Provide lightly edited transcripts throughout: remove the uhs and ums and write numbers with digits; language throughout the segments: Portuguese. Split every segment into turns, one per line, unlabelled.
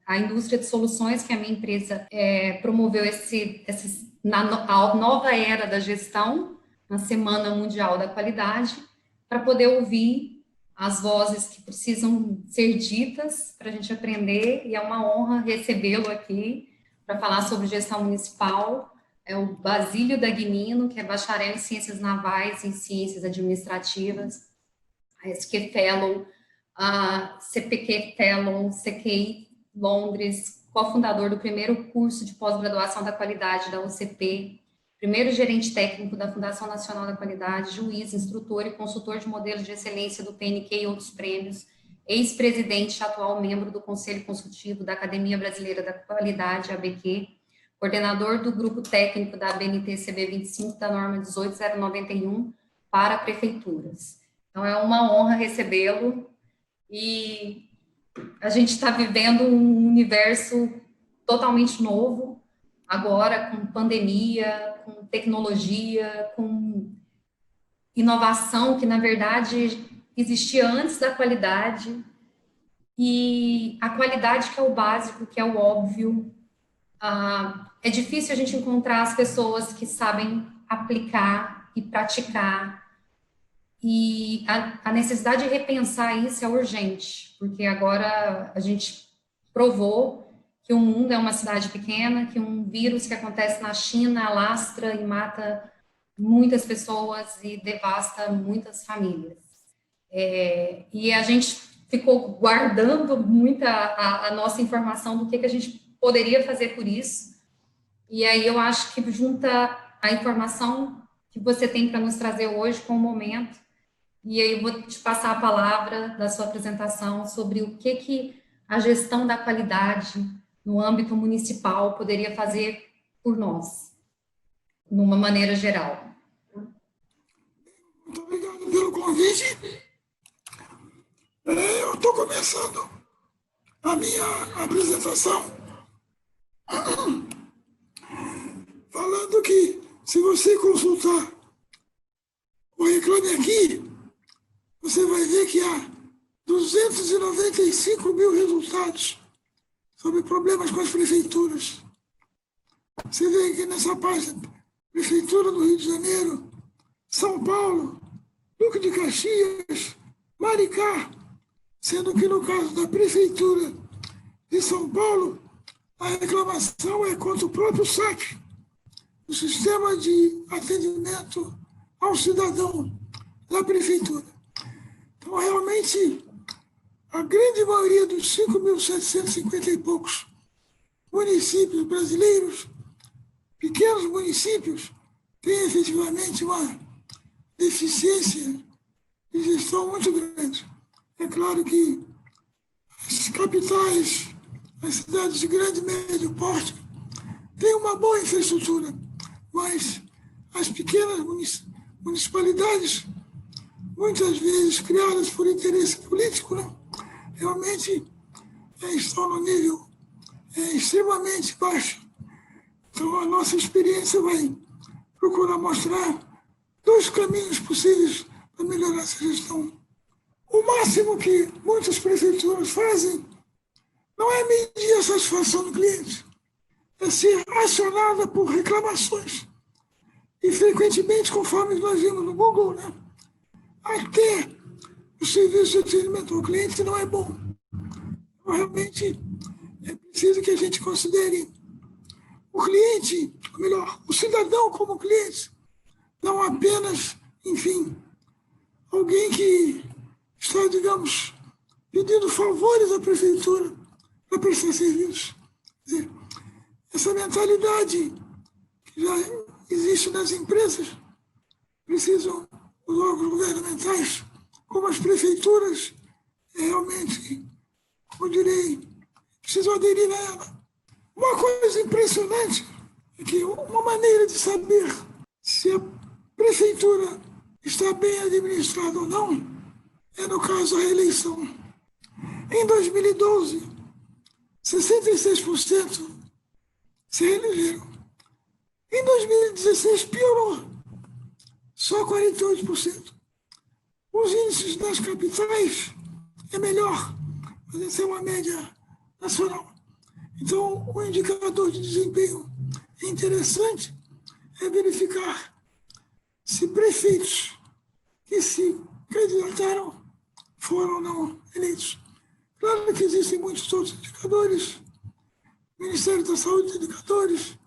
a indústria de soluções que a minha empresa promoveu a nova era da gestão, na Semana Mundial da Qualidade, para poder ouvir as vozes que precisam ser ditas para a gente aprender, e é uma honra recebê-lo aqui para falar sobre gestão municipal. É o Basílio Dagnino, que é bacharel em Ciências Navais e Ciências Administrativas, a SQ Fellow, a CPQ Fellow, CQI Londres, cofundador do primeiro curso de pós-graduação da qualidade da UCP, primeiro gerente técnico da Fundação Nacional da Qualidade, juiz, instrutor e consultor de modelos de excelência do PNQ e outros prêmios, ex-presidente e atual membro do Conselho Consultivo da Academia Brasileira da Qualidade, ABQ, coordenador do grupo técnico da ABNT-CB 25 da norma 18091 para prefeituras. Então, é uma honra recebê-lo, e a gente está vivendo um universo totalmente novo, agora com pandemia, com tecnologia, com inovação, que na verdade existia antes da qualidade, e a qualidade que é o básico, que é o óbvio. É difícil a gente encontrar as pessoas que sabem aplicar e praticar, e a necessidade de repensar isso é urgente, porque agora a gente provou que o mundo é uma cidade pequena, que um vírus que acontece na China alastra e mata muitas pessoas e devasta muitas famílias. E a gente ficou guardando muita a nossa informação do que a gente poderia fazer por isso, e aí eu acho que junta a informação que você tem para nos trazer hoje com o momento, e aí eu vou te passar a palavra da sua apresentação sobre o que a gestão da qualidade no âmbito municipal poderia fazer por nós, numa maneira geral.
Muito obrigado pelo convite. Eu estou começando a minha apresentação falando que, se você consultar o Reclame Aqui, você vai ver que há 295 mil resultados sobre problemas com as prefeituras. Você vê aqui nessa página, Prefeitura do Rio de Janeiro, São Paulo, Duque de Caxias, Maricá, sendo que no caso da Prefeitura de São Paulo, a reclamação é contra o próprio SAC, o Sistema de Atendimento ao Cidadão da Prefeitura. Então, realmente, a grande maioria dos 5.750 e poucos municípios brasileiros, pequenos municípios, tem efetivamente uma deficiência de gestão muito grande. É claro que as capitais, as cidades de grande e médio porte, têm uma boa infraestrutura, mas as pequenas municipalidades, muitas vezes criadas por interesse político, né, realmente estão no nível extremamente baixo. Então, a nossa experiência vai procurar mostrar 2 caminhos possíveis para melhorar essa gestão. O máximo que muitas prefeituras fazem não é medir a satisfação do cliente, é ser acionada por reclamações. E, frequentemente, conforme nós vimos no Google, né, até o serviço de atendimento ao cliente não é bom. Então, realmente, é preciso que a gente considere o cliente, ou melhor, o cidadão como cliente, não apenas, enfim, alguém que está, digamos, pedindo favores à prefeitura para prestar serviços. Quer dizer, essa mentalidade que já existe nas empresas, precisam os órgãos governamentais, como as prefeituras, realmente, como direi, precisam aderir a ela. Uma coisa impressionante é que uma maneira de saber se a prefeitura está bem administrada ou não é, no caso, a reeleição. Em 2012, 66% se reelegeram. Em 2016, piorou, só 48%. Os índices das capitais é melhor, mas essa é uma média nacional. Então, o indicador de desempenho interessante é verificar se prefeitos que se candidataram foram ou não eleitos. Claro que existem muitos outros indicadores. O Ministério da Saúde tem indicadores, o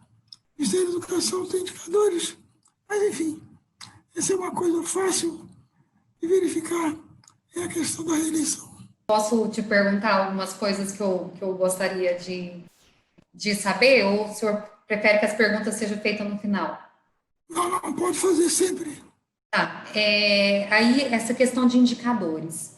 Ministério da Educação tem indicadores, mas, enfim, essa é uma coisa fácil de verificar, é a questão da reeleição.
Posso te perguntar algumas coisas que eu gostaria de saber, ou o senhor prefere que as perguntas sejam feitas no final?
Não, pode fazer sempre.
Tá, aí essa questão de indicadores.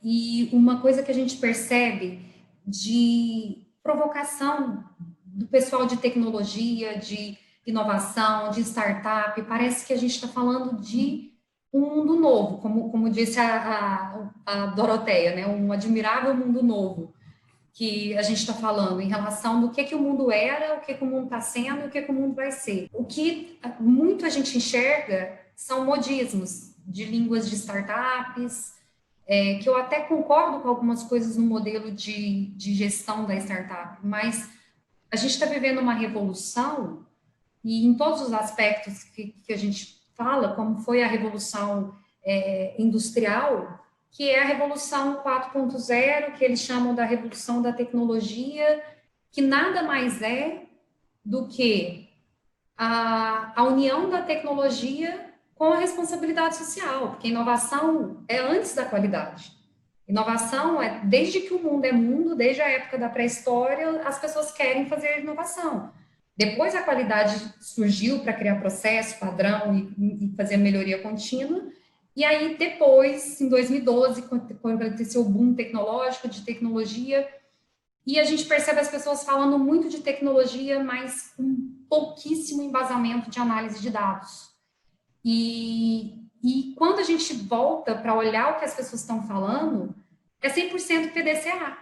E uma coisa que a gente percebe de provocação do pessoal de tecnologia, de inovação, de startup, parece que a gente está falando de um mundo novo, como disse a Doroteia, né? Um admirável mundo novo que a gente está falando em relação do que o mundo era, o que o mundo está sendo e o que o mundo vai ser. O que muito a gente enxerga são modismos de línguas de startups, que eu até concordo com algumas coisas no modelo de gestão da startup, mas a gente está vivendo uma revolução e em todos os aspectos que a gente fala, como foi a revolução industrial, que é a revolução 4.0, que eles chamam da revolução da tecnologia, que nada mais é do que a união da tecnologia com a responsabilidade social, porque inovação é antes da qualidade. Inovação é desde que o mundo é mundo, desde a época da pré-história, as pessoas querem fazer inovação. Depois a qualidade surgiu para criar processo, padrão e fazer melhoria contínua. E aí depois, em 2012, quando aconteceu o boom tecnológico, de tecnologia, e a gente percebe as pessoas falando muito de tecnologia, mas com pouquíssimo embasamento de análise de dados. E quando a gente volta para olhar o que as pessoas estão falando, é 100% PDCA.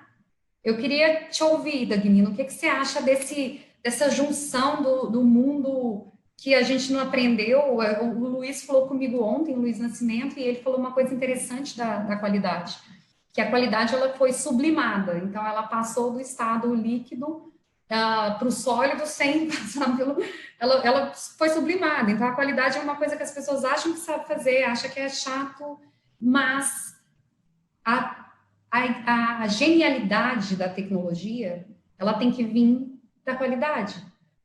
Eu queria te ouvir, Dagnino, o que você acha dessa junção do mundo que a gente não aprendeu? O Luiz falou comigo ontem, o Luiz Nascimento, e ele falou uma coisa interessante da qualidade, que a qualidade ela foi sublimada, então ela passou do estado líquido para o sólido sem passar pelo... Ela foi sublimada, então a qualidade é uma coisa que as pessoas acham que sabe fazer, acham que é chato, mas a genialidade da tecnologia, ela tem que vir da qualidade,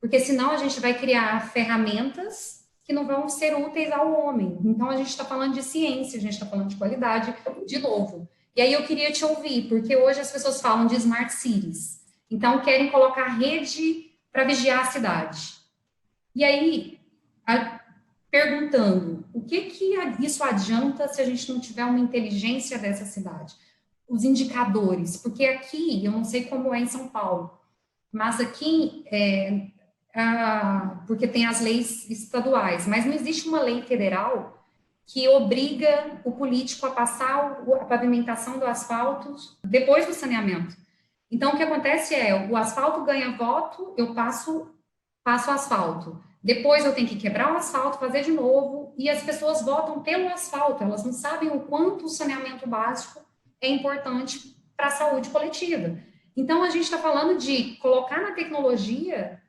porque senão a gente vai criar ferramentas que não vão ser úteis ao homem. Então a gente está falando de ciência, a gente está falando de qualidade, de novo. E aí eu queria te ouvir, porque hoje as pessoas falam de smart cities, então querem colocar rede para vigiar a cidade. E aí, perguntando, o que isso adianta se a gente não tiver uma inteligência dessa cidade? Os indicadores, porque aqui, eu não sei como é em São Paulo, mas aqui, porque tem as leis estaduais, mas não existe uma lei federal que obriga o político a passar a pavimentação do asfalto depois do saneamento. Então, o que acontece é, o asfalto ganha voto, eu passo o asfalto. Depois eu tenho que quebrar o asfalto, fazer de novo, e as pessoas votam pelo asfalto, elas não sabem o quanto o saneamento básico é importante para a saúde coletiva. Então, a gente está falando de colocar na tecnologia,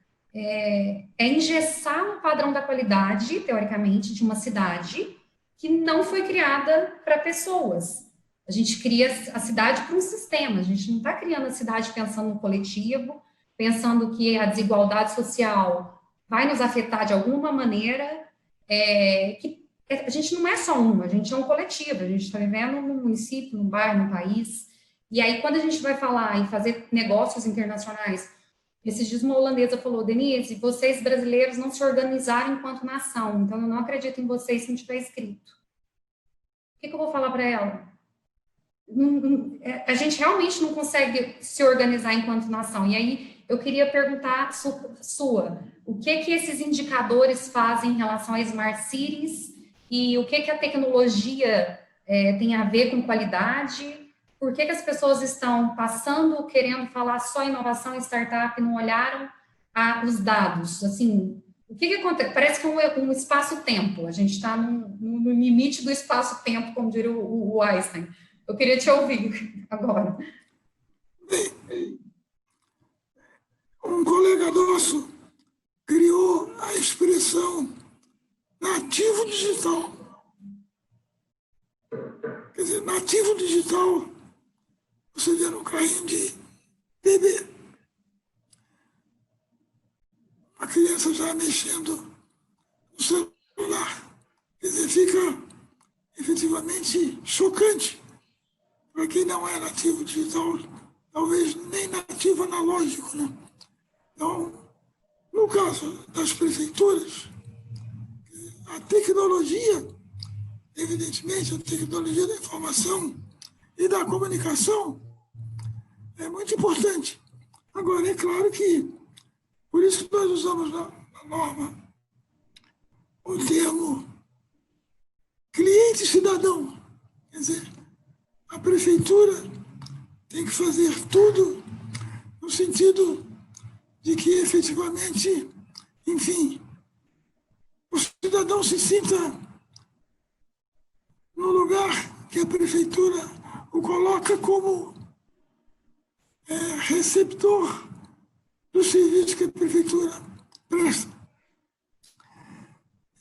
engessar um padrão da qualidade, teoricamente, de uma cidade que não foi criada para pessoas. A gente cria a cidade para um sistema, a gente não está criando a cidade pensando no coletivo, pensando que a desigualdade social vai nos afetar de alguma maneira, que a gente não é só uma, a gente é um coletivo, a gente está vivendo num município, num bairro, num país, e aí quando a gente vai falar em fazer negócios internacionais, esses dias uma holandesa falou, Denise, vocês brasileiros não se organizaram enquanto nação, então eu não acredito em vocês se não tiver escrito. O que eu vou falar para ela? A gente realmente não consegue se organizar enquanto nação, e aí eu queria perguntar o que esses indicadores fazem em relação a Smart Cities e o que a tecnologia tem a ver com qualidade, por que as pessoas estão passando, querendo falar só inovação e startup, não olharam os dados, assim, o que acontece? Parece que é um espaço-tempo, a gente está no limite do espaço-tempo, como diria o Einstein. Eu queria te ouvir agora.
colega nosso criou a expressão nativo digital. Quer dizer, nativo digital, você vê no carrinho de bebê, a criança já mexendo no celular. Quer dizer, fica efetivamente chocante para quem não é nativo digital, talvez nem nativo analógico, né? Então, no caso das prefeituras, a tecnologia, evidentemente, a tecnologia da informação e da comunicação é muito importante. Agora, é claro que, por isso que nós usamos na norma o termo cliente cidadão. Quer dizer, a prefeitura tem que fazer tudo no sentido de que, efetivamente, enfim, o cidadão se sinta no lugar que a prefeitura o coloca como receptor dos serviços que a prefeitura presta.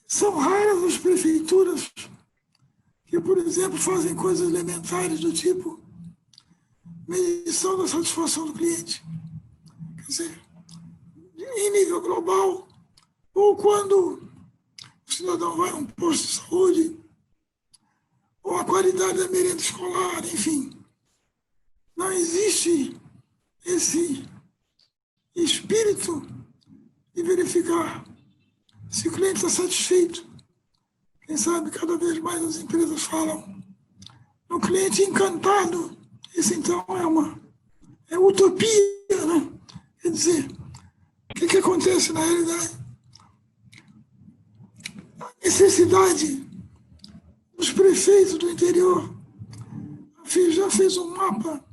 São raras as prefeituras que, por exemplo, fazem coisas elementares do tipo medição da satisfação do cliente. Quer dizer, em nível global, ou quando o cidadão vai a um posto de saúde, ou a qualidade da merenda escolar, enfim. Não existe esse espírito de verificar se o cliente está satisfeito. Quem sabe, cada vez mais as empresas falam no cliente encantado. Isso, então, é utopia, né? Quer dizer, o que acontece na realidade? A necessidade dos prefeitos do interior já fez um mapa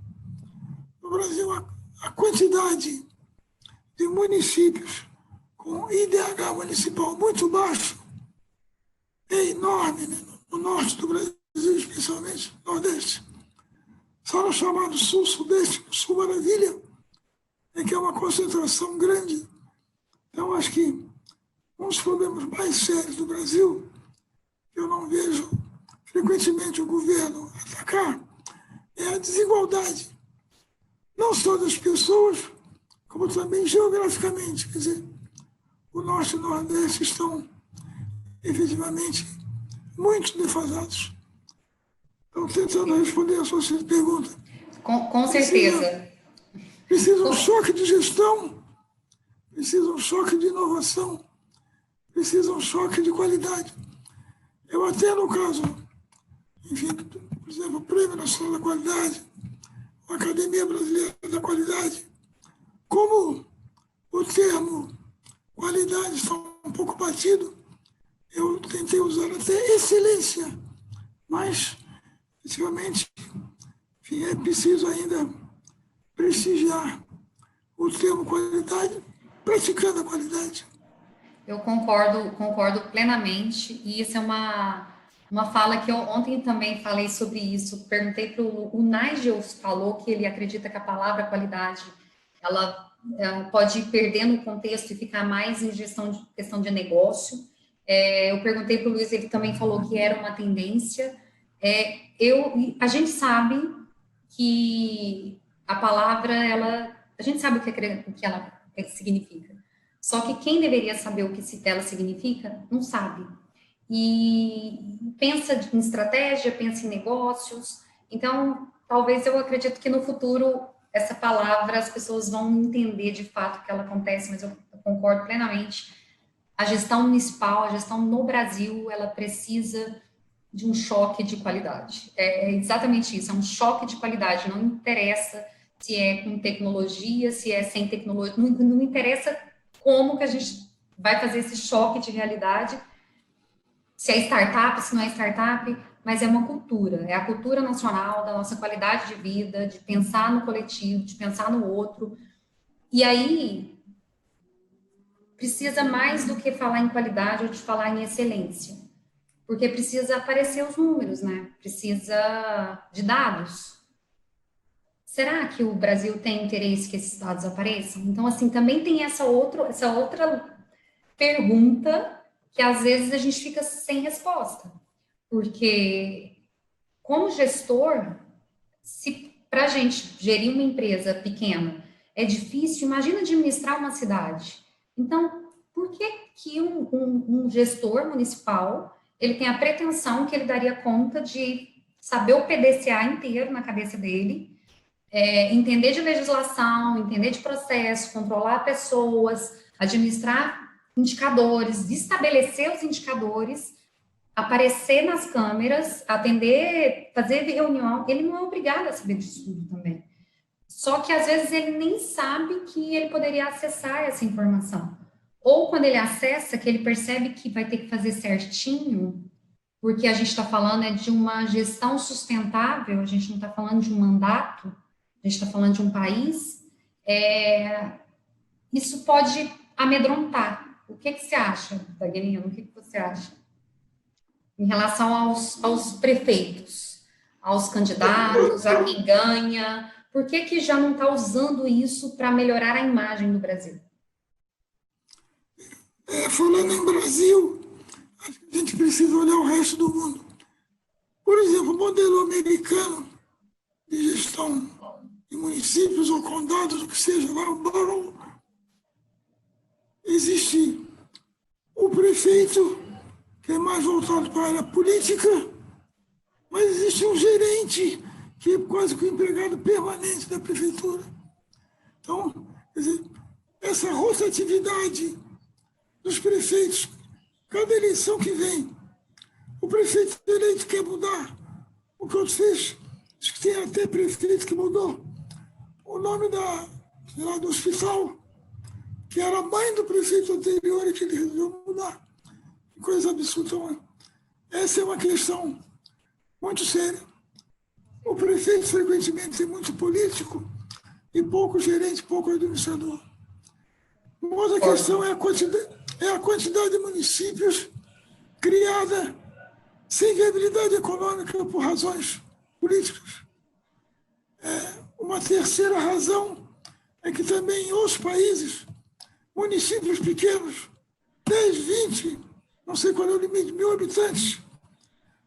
no Brasil, a quantidade de municípios com IDH municipal muito baixo é enorme, né? No norte do Brasil, especialmente no Nordeste. Só no chamado Sul, Sudeste, Sul Maravilha, é que é uma concentração grande. Então, acho que um dos problemas mais sérios do Brasil, que eu não vejo frequentemente o governo atacar, é a desigualdade, não só das pessoas, como também geograficamente. Quer dizer, o Norte e o Nordeste estão efetivamente muito defasados. Então, tentando responder a sua pergunta.
Com certeza.
Precisa um choque de gestão, precisa um choque de inovação, precisa um choque de qualidade. Eu até, no caso, enfim, por exemplo, o Prêmio Nacional da Qualidade, a Academia Brasileira da Qualidade, como o termo qualidade está um pouco batido, eu tentei usar até excelência, mas, efetivamente, enfim, é preciso ainda prestigiar o termo qualidade, praticando a qualidade.
Eu concordo plenamente, e isso é uma fala que eu ontem também falei sobre isso, perguntei para o Nigel, falou que ele acredita que a palavra qualidade, ela pode ir perdendo o contexto e ficar mais em questão de negócio. Eu perguntei para o Luiz, ele também falou que era uma tendência. A gente sabe que a palavra, a gente sabe o que ela significa. Só que quem deveria saber o que ela significa, não sabe. E pensa em estratégia, pensa em negócios. Então, talvez eu acredito que no futuro essa palavra as pessoas vão entender de fato que ela acontece, mas eu concordo plenamente. A gestão municipal, a gestão no Brasil, ela precisa de um choque de qualidade. É exatamente isso, é um choque de qualidade. Não interessa se é com tecnologia, se é sem tecnologia, não interessa como que a gente vai fazer esse choque de realidade, se é startup, se não é startup, mas é uma cultura, é a cultura nacional da nossa qualidade de vida, de pensar no coletivo, de pensar no outro. E aí, precisa mais do que falar em qualidade ou de falar em excelência, porque precisa aparecer os números, né? Precisa de dados. será que o Brasil tem interesse que esses dados apareçam? Então, assim, também tem essa outra pergunta que às vezes a gente fica sem resposta, porque como gestor, se para a gente gerir uma empresa pequena é difícil, imagina administrar uma cidade. Então, por que que um gestor municipal ele tem a pretensão que ele daria conta de saber o PDCA inteiro na cabeça dele, entender de legislação, entender de processo, controlar pessoas, administrar indicadores, estabelecer os indicadores, aparecer nas câmeras, atender, fazer reunião, ele não é obrigado a saber disso tudo também. Só que às vezes ele nem sabe que ele poderia acessar essa informação. Ou quando ele acessa, que ele percebe que vai ter que fazer certinho, porque a gente está falando de uma gestão sustentável, a gente não está falando de um mandato, a gente está falando de um país, isso pode amedrontar. O que você acha, Daguinho? O que você acha? Em relação aos prefeitos, aos candidatos, a quem ganha, por que já não está usando isso para melhorar a imagem do Brasil?
Falando em Brasil, acho que a gente precisa olhar o resto do mundo. Por exemplo, o modelo americano de gestão de municípios ou condados, o que seja lá, o borough, existe o prefeito, que é mais voltado para a área política, mas existe um gerente, que é quase que o empregado permanente da prefeitura. Então, quer dizer, essa rotatividade dos prefeitos, cada eleição que vem, o prefeito eleito quer mudar. O que outros fez? Acho que tem até prefeito que mudou o nome do hospital, que era a mãe do prefeito anterior e que ele resolveu mudar. Que coisa absurda. Essa é uma questão muito séria. O prefeito frequentemente é muito político e pouco gerente, pouco administrador. Uma outra questão é a quantidade de municípios criada sem viabilidade econômica por razões políticas. Uma terceira razão é que também em outros países, municípios pequenos, 10, 20, não sei qual é o limite, 1.000 habitantes,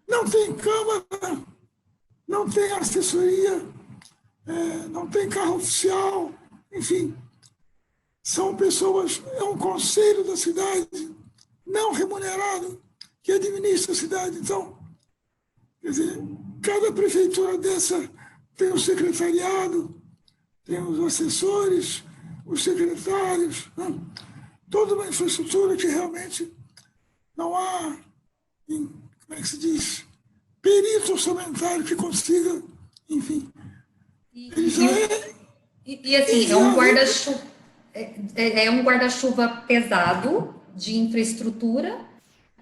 não tem câmara, não tem assessoria, não tem carro oficial, enfim. São pessoas, é um conselho da cidade, não remunerado, que administra a cidade. Então, quer dizer, cada prefeitura dessa tem o secretariado, tem os assessores, os secretários, né? Toda uma infraestrutura que realmente não há, como é que se diz, perito orçamentário que consiga, enfim.
Assim, é um guarda-chuva pesado de infraestrutura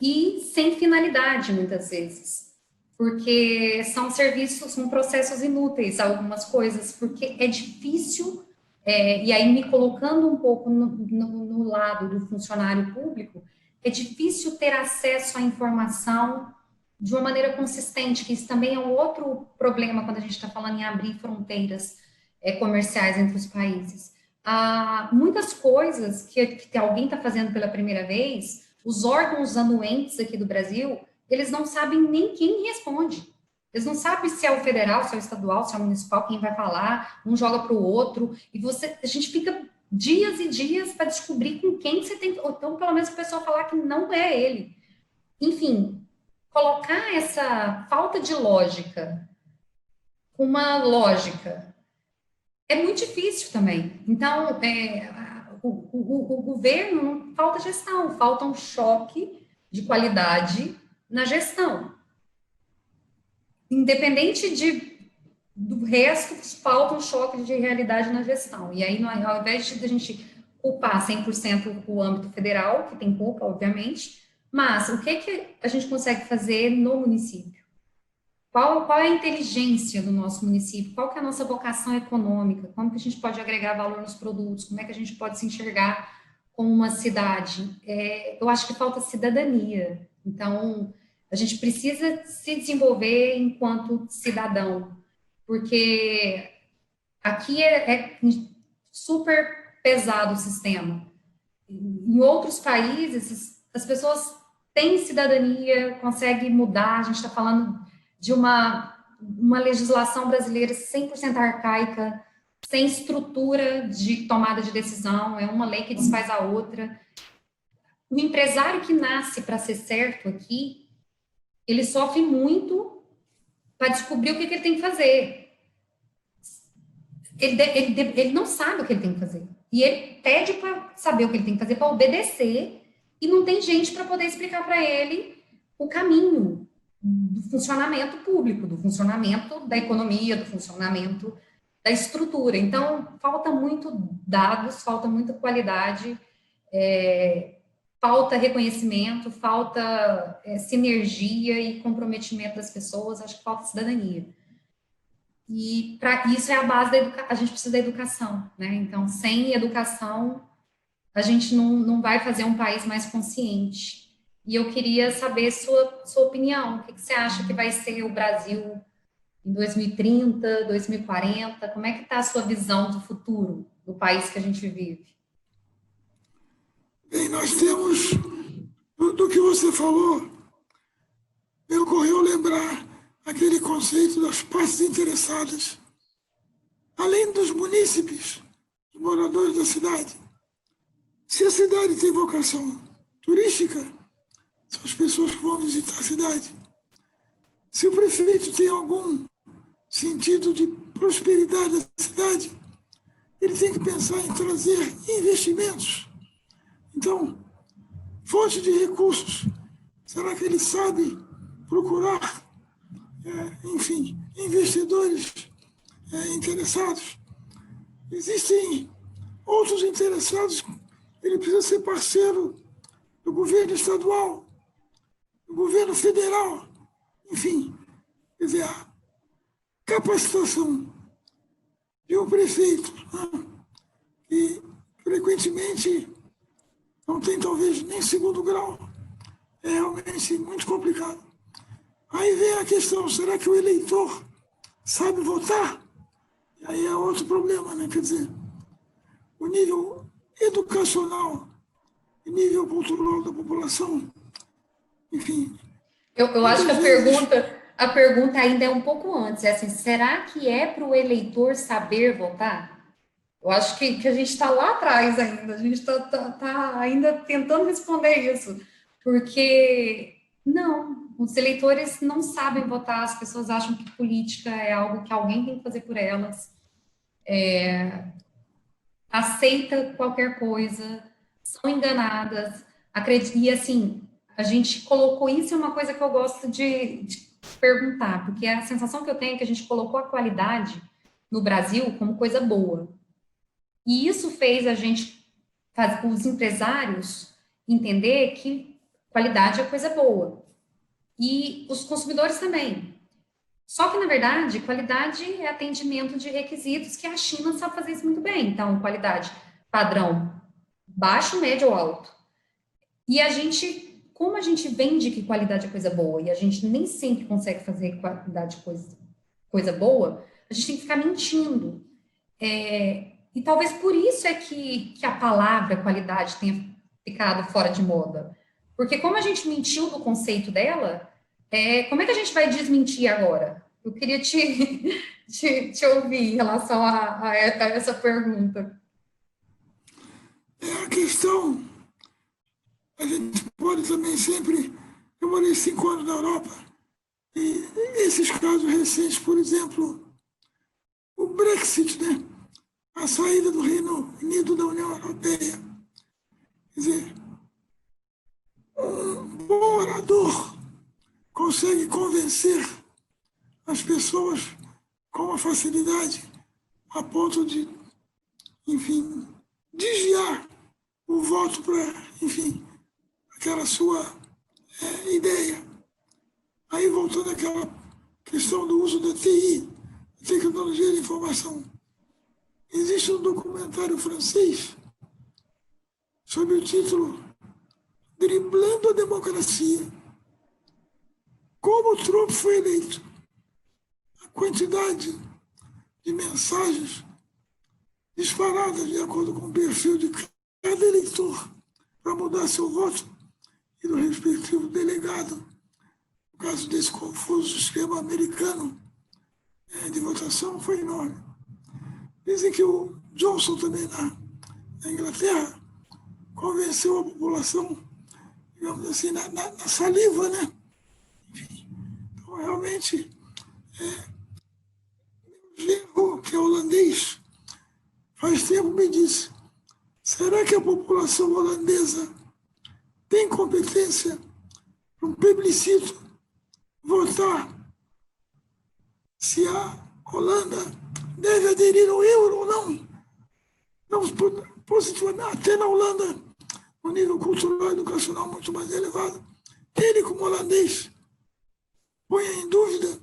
e sem finalidade, muitas vezes. Porque são serviços, são processos inúteis, algumas coisas, porque é difícil, e aí me colocando um pouco no lado do funcionário público, é difícil ter acesso à informação de uma maneira consistente, que isso também é um outro problema quando a gente está falando em abrir fronteiras comerciais entre os países. Muitas coisas que alguém está fazendo pela primeira vez, os órgãos anuentes aqui do Brasil, eles não sabem nem quem responde. Eles não sabem se é o federal, se é o estadual, se é o municipal, quem vai falar, um joga para o outro, e a gente fica dias e dias para descobrir com quem você tem, ou então pelo menos a pessoa falar que não é ele. Enfim, colocar essa falta de lógica com uma lógica é muito difícil também. Então, o governo não falta gestão, falta um choque de qualidade na gestão. Independente do resto, falta um choque de realidade na gestão. E aí, ao invés de a gente culpar 100% o âmbito federal, que tem culpa, obviamente, mas o que a gente consegue fazer no município? Qual é a inteligência do nosso município? Qual que é a nossa vocação econômica? Como que a gente pode agregar valor nos produtos? Como é que a gente pode se enxergar como uma cidade? Eu acho que falta cidadania. Então, a gente precisa se desenvolver enquanto cidadão, porque Aqui é super pesado o sistema. Em outros países, as pessoas têm cidadania, conseguem mudar. A gente está falando de uma legislação brasileira 100% arcaica, sem estrutura de tomada de decisão, é uma lei que desfaz a outra. O empresário que nasce para ser certo aqui, ele sofre muito para descobrir o que ele tem que fazer. Ele não sabe o que ele tem que fazer. E ele pede para saber o que ele tem que fazer, para obedecer, e não tem gente para poder explicar para ele o caminho do funcionamento público, do funcionamento da economia, do funcionamento da estrutura. Então, falta muito dados, falta muita qualidade, falta reconhecimento, falta sinergia e comprometimento das pessoas, acho que falta cidadania. E para isso é a base da educação, a gente precisa da educação, né? Então, sem educação, a gente não vai fazer um país mais consciente. E eu queria saber sua opinião. O que você acha que vai ser o Brasil em 2030, 2040? Como é que está a sua visão do futuro do país que a gente vive?
Bem, nós temos, do que você falou, me ocorreu lembrar aquele conceito das partes interessadas, além dos munícipes, os moradores da cidade. Se a cidade tem vocação turística, são as pessoas que vão visitar a cidade. Se o prefeito tem algum sentido de prosperidade da cidade, ele tem que pensar em trazer investimentos. Então, fonte de recursos, será que ele sabe procurar, enfim, investidores interessados? Existem outros interessados, ele precisa ser parceiro do governo estadual, do governo federal, enfim, quer dizer, a capacitação de um prefeito, né, que frequentemente não tem talvez nem segundo grau, é realmente muito complicado. Aí vem a questão, será que o eleitor sabe votar? E aí é outro problema, né? Quer dizer, o nível educacional e nível cultural da população, enfim.
Eu acho que a pergunta ainda é um pouco antes. É assim, será que é para o eleitor saber votar? Eu acho que a gente está lá atrás ainda. A gente tá ainda tentando responder isso. Porque, não, os eleitores não sabem votar. As pessoas acham que política é algo que alguém tem que fazer por elas. Aceita qualquer coisa, são enganadas, acredita, e assim, a gente colocou isso, é uma coisa que eu gosto de perguntar, porque a sensação que eu tenho é que a gente colocou a qualidade no Brasil como coisa boa. E isso fez a gente, os empresários, entender que qualidade é coisa boa. E os consumidores também. Só que, na verdade, qualidade é atendimento de requisitos que a China sabe fazer isso muito bem. Então, qualidade padrão baixo, médio ou alto. E a gente, como a gente vende que qualidade é coisa boa e a gente nem sempre consegue fazer qualidade coisa boa, a gente tem que ficar mentindo. E talvez por isso é que a palavra qualidade tenha ficado fora de moda. Porque como a gente mentiu no conceito dela, como é que a gente vai desmentir agora? Eu queria te ouvir em relação a essa pergunta.
A questão, a gente pode também sempre... Eu morei 5 anos na Europa, e esses casos recentes, por exemplo, o Brexit, né? A saída do Reino Unido da União Europeia. Quer dizer, um bom orador consegue convencer as pessoas com uma facilidade a ponto de, enfim, desviar o voto para, enfim, aquela sua ideia. Aí, voltando àquela questão do uso da TI, tecnologia de informação, existe um documentário francês sob o título Driblando a Democracia. Como Trump foi eleito. A quantidade de mensagens disparadas de acordo com o perfil de cada eleitor para mudar seu voto e do respectivo delegado. No caso desse confuso esquema americano de votação, foi enorme. Dizem que o Johnson também na Inglaterra convenceu a população, digamos assim, na saliva, né? Enfim, então, realmente, Genro, que é holandês, faz tempo me disse, será que a população holandesa tem competência para um plebiscito votar se a Holanda deve aderir ao euro ou não? Vamos posicionar até na Holanda, um nível cultural e educacional muito mais elevado. Ele, como holandês, põe em dúvida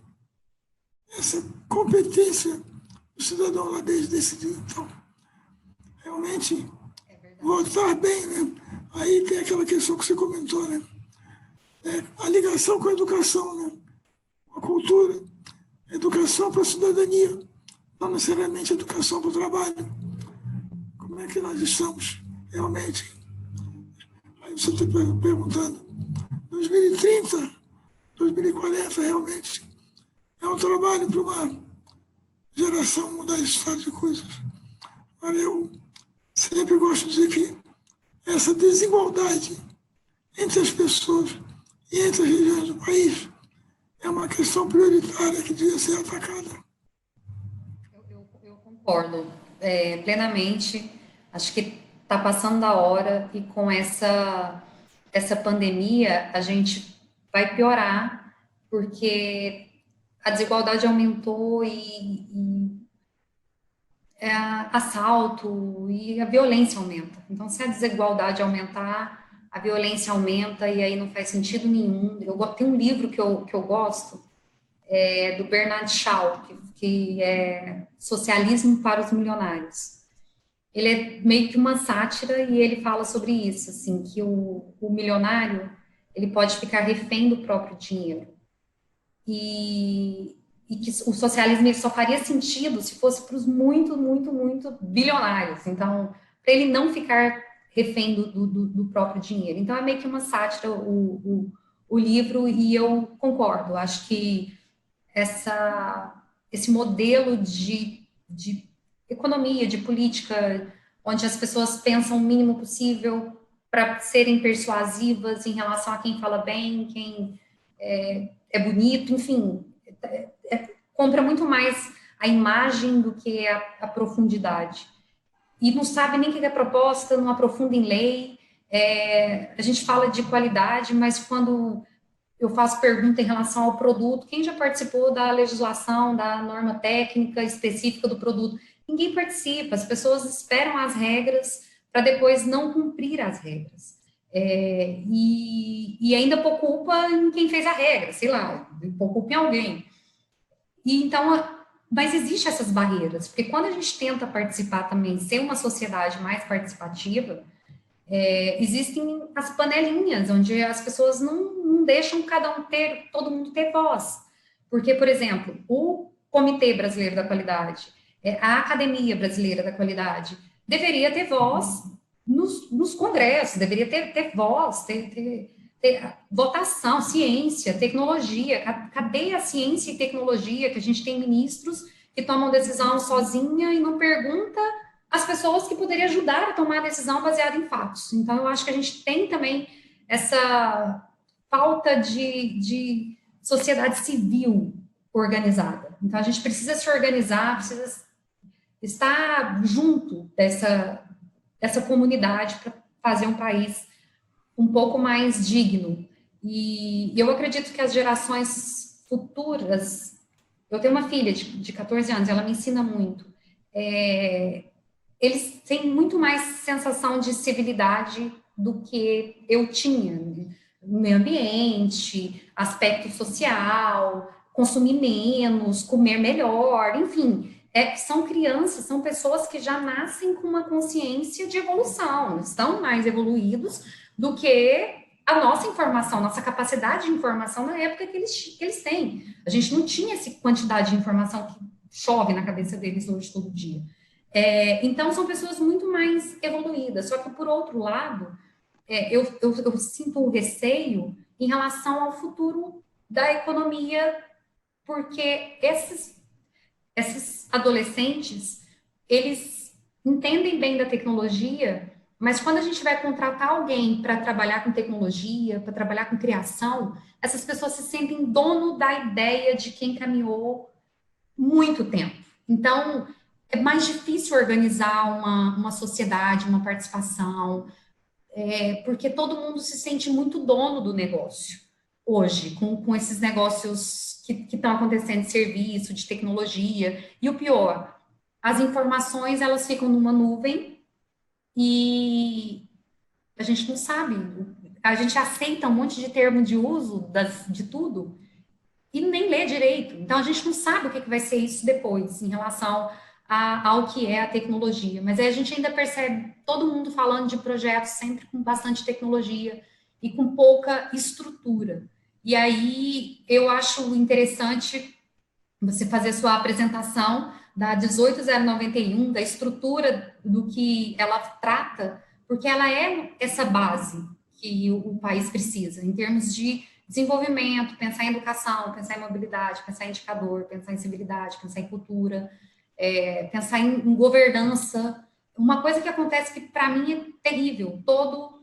essa competência do cidadão holandês de decidir. Então, realmente, votar bem, né? Aí tem aquela questão que você comentou, né? A ligação com a educação, né? Com a cultura, educação para a cidadania, não necessariamente educação para o trabalho. Como é que nós estamos realmente? Aí você está perguntando, 2030, 2040, realmente é um trabalho para uma geração mudar esse estado de coisas. Mas eu sempre gosto de dizer que essa desigualdade entre as pessoas e entre as regiões do país é uma questão prioritária que devia ser atacada.
Eu concordo plenamente. Acho que está passando da hora e com essa pandemia a gente vai piorar, porque a desigualdade aumentou e assalto e a violência aumenta. Então, se a desigualdade aumentar, a violência aumenta e aí não faz sentido nenhum. Tem um livro que eu gosto, do Bernard Shaw, que é Socialismo para os Milionários. Ele é meio que uma sátira e ele fala sobre isso, assim, que o milionário ele pode ficar refém do próprio dinheiro. E que o socialismo ele só faria sentido se fosse para os muito, muito, muito bilionários. Então, para ele não ficar refém do próprio dinheiro. Então, é meio que uma sátira o livro, e eu concordo. Acho que esse modelo de economia, de política, onde as pessoas pensam o mínimo possível para serem persuasivas em relação a quem fala bem, quem é bonito, enfim, compra muito mais a imagem do que a profundidade. E não sabe nem o que é proposta, não aprofunda em lei. A gente fala de qualidade, mas quando eu faço pergunta em relação ao produto, quem já participou da legislação, da norma técnica específica do produto? Ninguém participa, as pessoas esperam as regras para depois não cumprir as regras. E ainda por culpa em quem fez a regra, sei lá, por culpa em alguém. E então, mas existem essas barreiras, porque quando a gente tenta participar também, ser uma sociedade mais participativa, existem as panelinhas, onde as pessoas não deixam todo mundo ter voz. Porque, por exemplo, o Comitê Brasileiro da Qualidade, a Academia Brasileira da Qualidade, deveria ter voz nos congressos, deveria ter voz, ter votação, ciência, tecnologia. Cadê a ciência e tecnologia, que a gente tem ministros que tomam decisão sozinha e não pergunta as pessoas que poderiam ajudar a tomar a decisão baseada em fatos. Então, eu acho que a gente tem também essa falta de sociedade civil organizada. Então, a gente precisa se organizar, precisa estar junto dessa comunidade para fazer um país um pouco mais digno. E eu acredito que as gerações futuras... Eu tenho uma filha de 14 anos, ela me ensina muito. Eles têm muito mais sensação de civilidade do que eu tinha. No meio ambiente, aspecto social, consumir menos, comer melhor, enfim. São crianças, são pessoas que já nascem com uma consciência de evolução, estão mais evoluídos do que a nossa informação, nossa capacidade de informação na época que eles têm. A gente não tinha essa quantidade de informação que chove na cabeça deles hoje todo dia. Então, são pessoas muito mais evoluídas. Só que, por outro lado, eu sinto um receio em relação ao futuro da economia, porque esses adolescentes, eles entendem bem da tecnologia, mas quando a gente vai contratar alguém para trabalhar com tecnologia, para trabalhar com criação, essas pessoas se sentem dono da ideia de quem caminhou muito tempo. Então, é mais difícil organizar uma sociedade, uma participação, porque todo mundo se sente muito dono do negócio hoje, com esses negócios que estão acontecendo de serviço, de tecnologia. E o pior, as informações, elas ficam numa nuvem e a gente não sabe. A gente aceita um monte de termo de uso de tudo e nem lê direito. Então, a gente não sabe o que vai ser isso depois, em relação ao que é a tecnologia. Mas aí a gente ainda percebe todo mundo falando de projetos sempre com bastante tecnologia e com pouca estrutura. E aí eu acho interessante você fazer sua apresentação da 18091, da estrutura do que ela trata, porque ela é essa base que o país precisa, em termos de desenvolvimento, pensar em educação, pensar em mobilidade, pensar em indicador, pensar em civilidade, pensar em cultura, pensar em governança. Uma coisa que acontece que, para mim, é terrível. Todo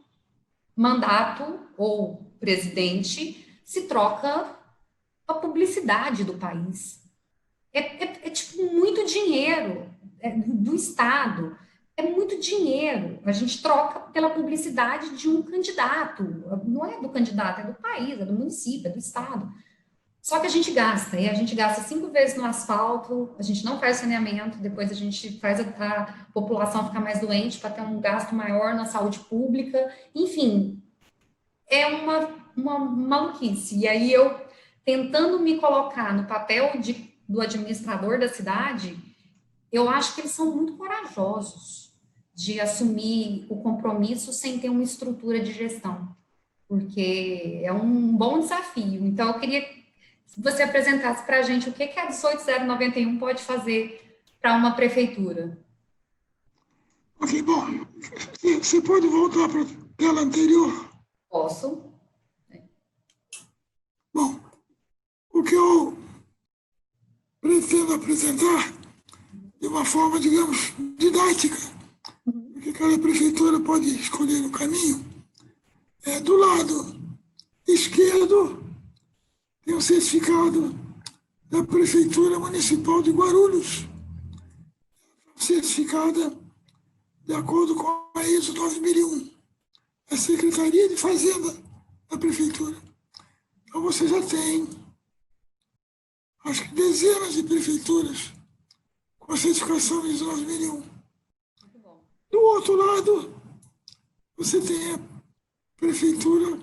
mandato ou presidente se troca a publicidade do país. Tipo muito dinheiro do Estado. É muito dinheiro. A gente troca pela publicidade de um candidato. Não é do candidato, é do país, é do município, é do Estado. Só que a gente gasta, e a gente gasta 5 vezes no asfalto, a gente não faz saneamento, depois a gente faz a população ficar mais doente para ter um gasto maior na saúde pública. Enfim, é uma maluquice. E aí eu, tentando me colocar no papel do administrador da cidade, eu acho que eles são muito corajosos de assumir o compromisso sem ter uma estrutura de gestão, porque é um bom desafio. Então, eu queria que você apresentasse para a gente o que a 18091 pode fazer para uma prefeitura.
Ok, bom, você pode voltar para a tela anterior?
Posso?
Bom, o que eu pretendo apresentar de uma forma, digamos, didática, porque cada prefeitura pode escolher o caminho. Do lado esquerdo tem o certificado da Prefeitura Municipal de Guarulhos, certificada de acordo com a ISO 9001, a Secretaria de Fazenda da Prefeitura. Então você já tem, acho que dezenas de prefeituras com a certificação ISO 9001. Do outro lado, você tem a prefeitura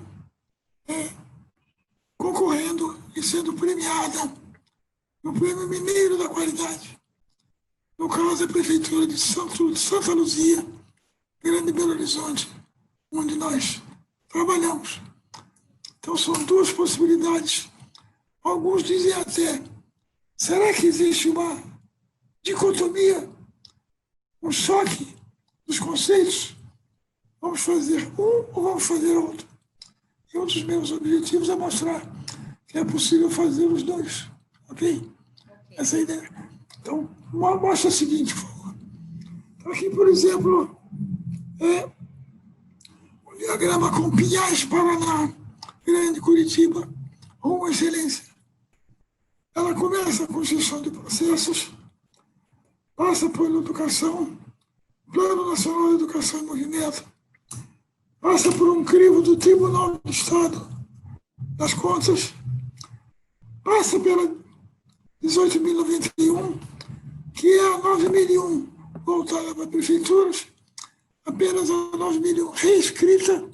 concorrendo e sendo premiada no Prêmio Mineiro da Qualidade. No caso, a prefeitura de Santa Luzia, Grande Belo Horizonte, onde nós trabalhamos. Então, são duas possibilidades. Alguns dizem até, será que existe uma dicotomia, um choque dos conceitos? Vamos fazer um ou vamos fazer outro? E um dos meus objetivos é mostrar que é possível fazer os dois. Ok? Essa é a ideia. Então, mostra o seguinte, por favor. Então, aqui, por exemplo, um diagrama com Pinhais, Paraná, Grande Curitiba, rumo à excelência. Ela começa com gestão de processos, passa por educação, Plano Nacional de Educação em Movimento, passa por um crivo do Tribunal do Estado das Contas, passa pela 18.091, que é a 9.001 voltada para prefeituras, apenas a 9.001 reescrita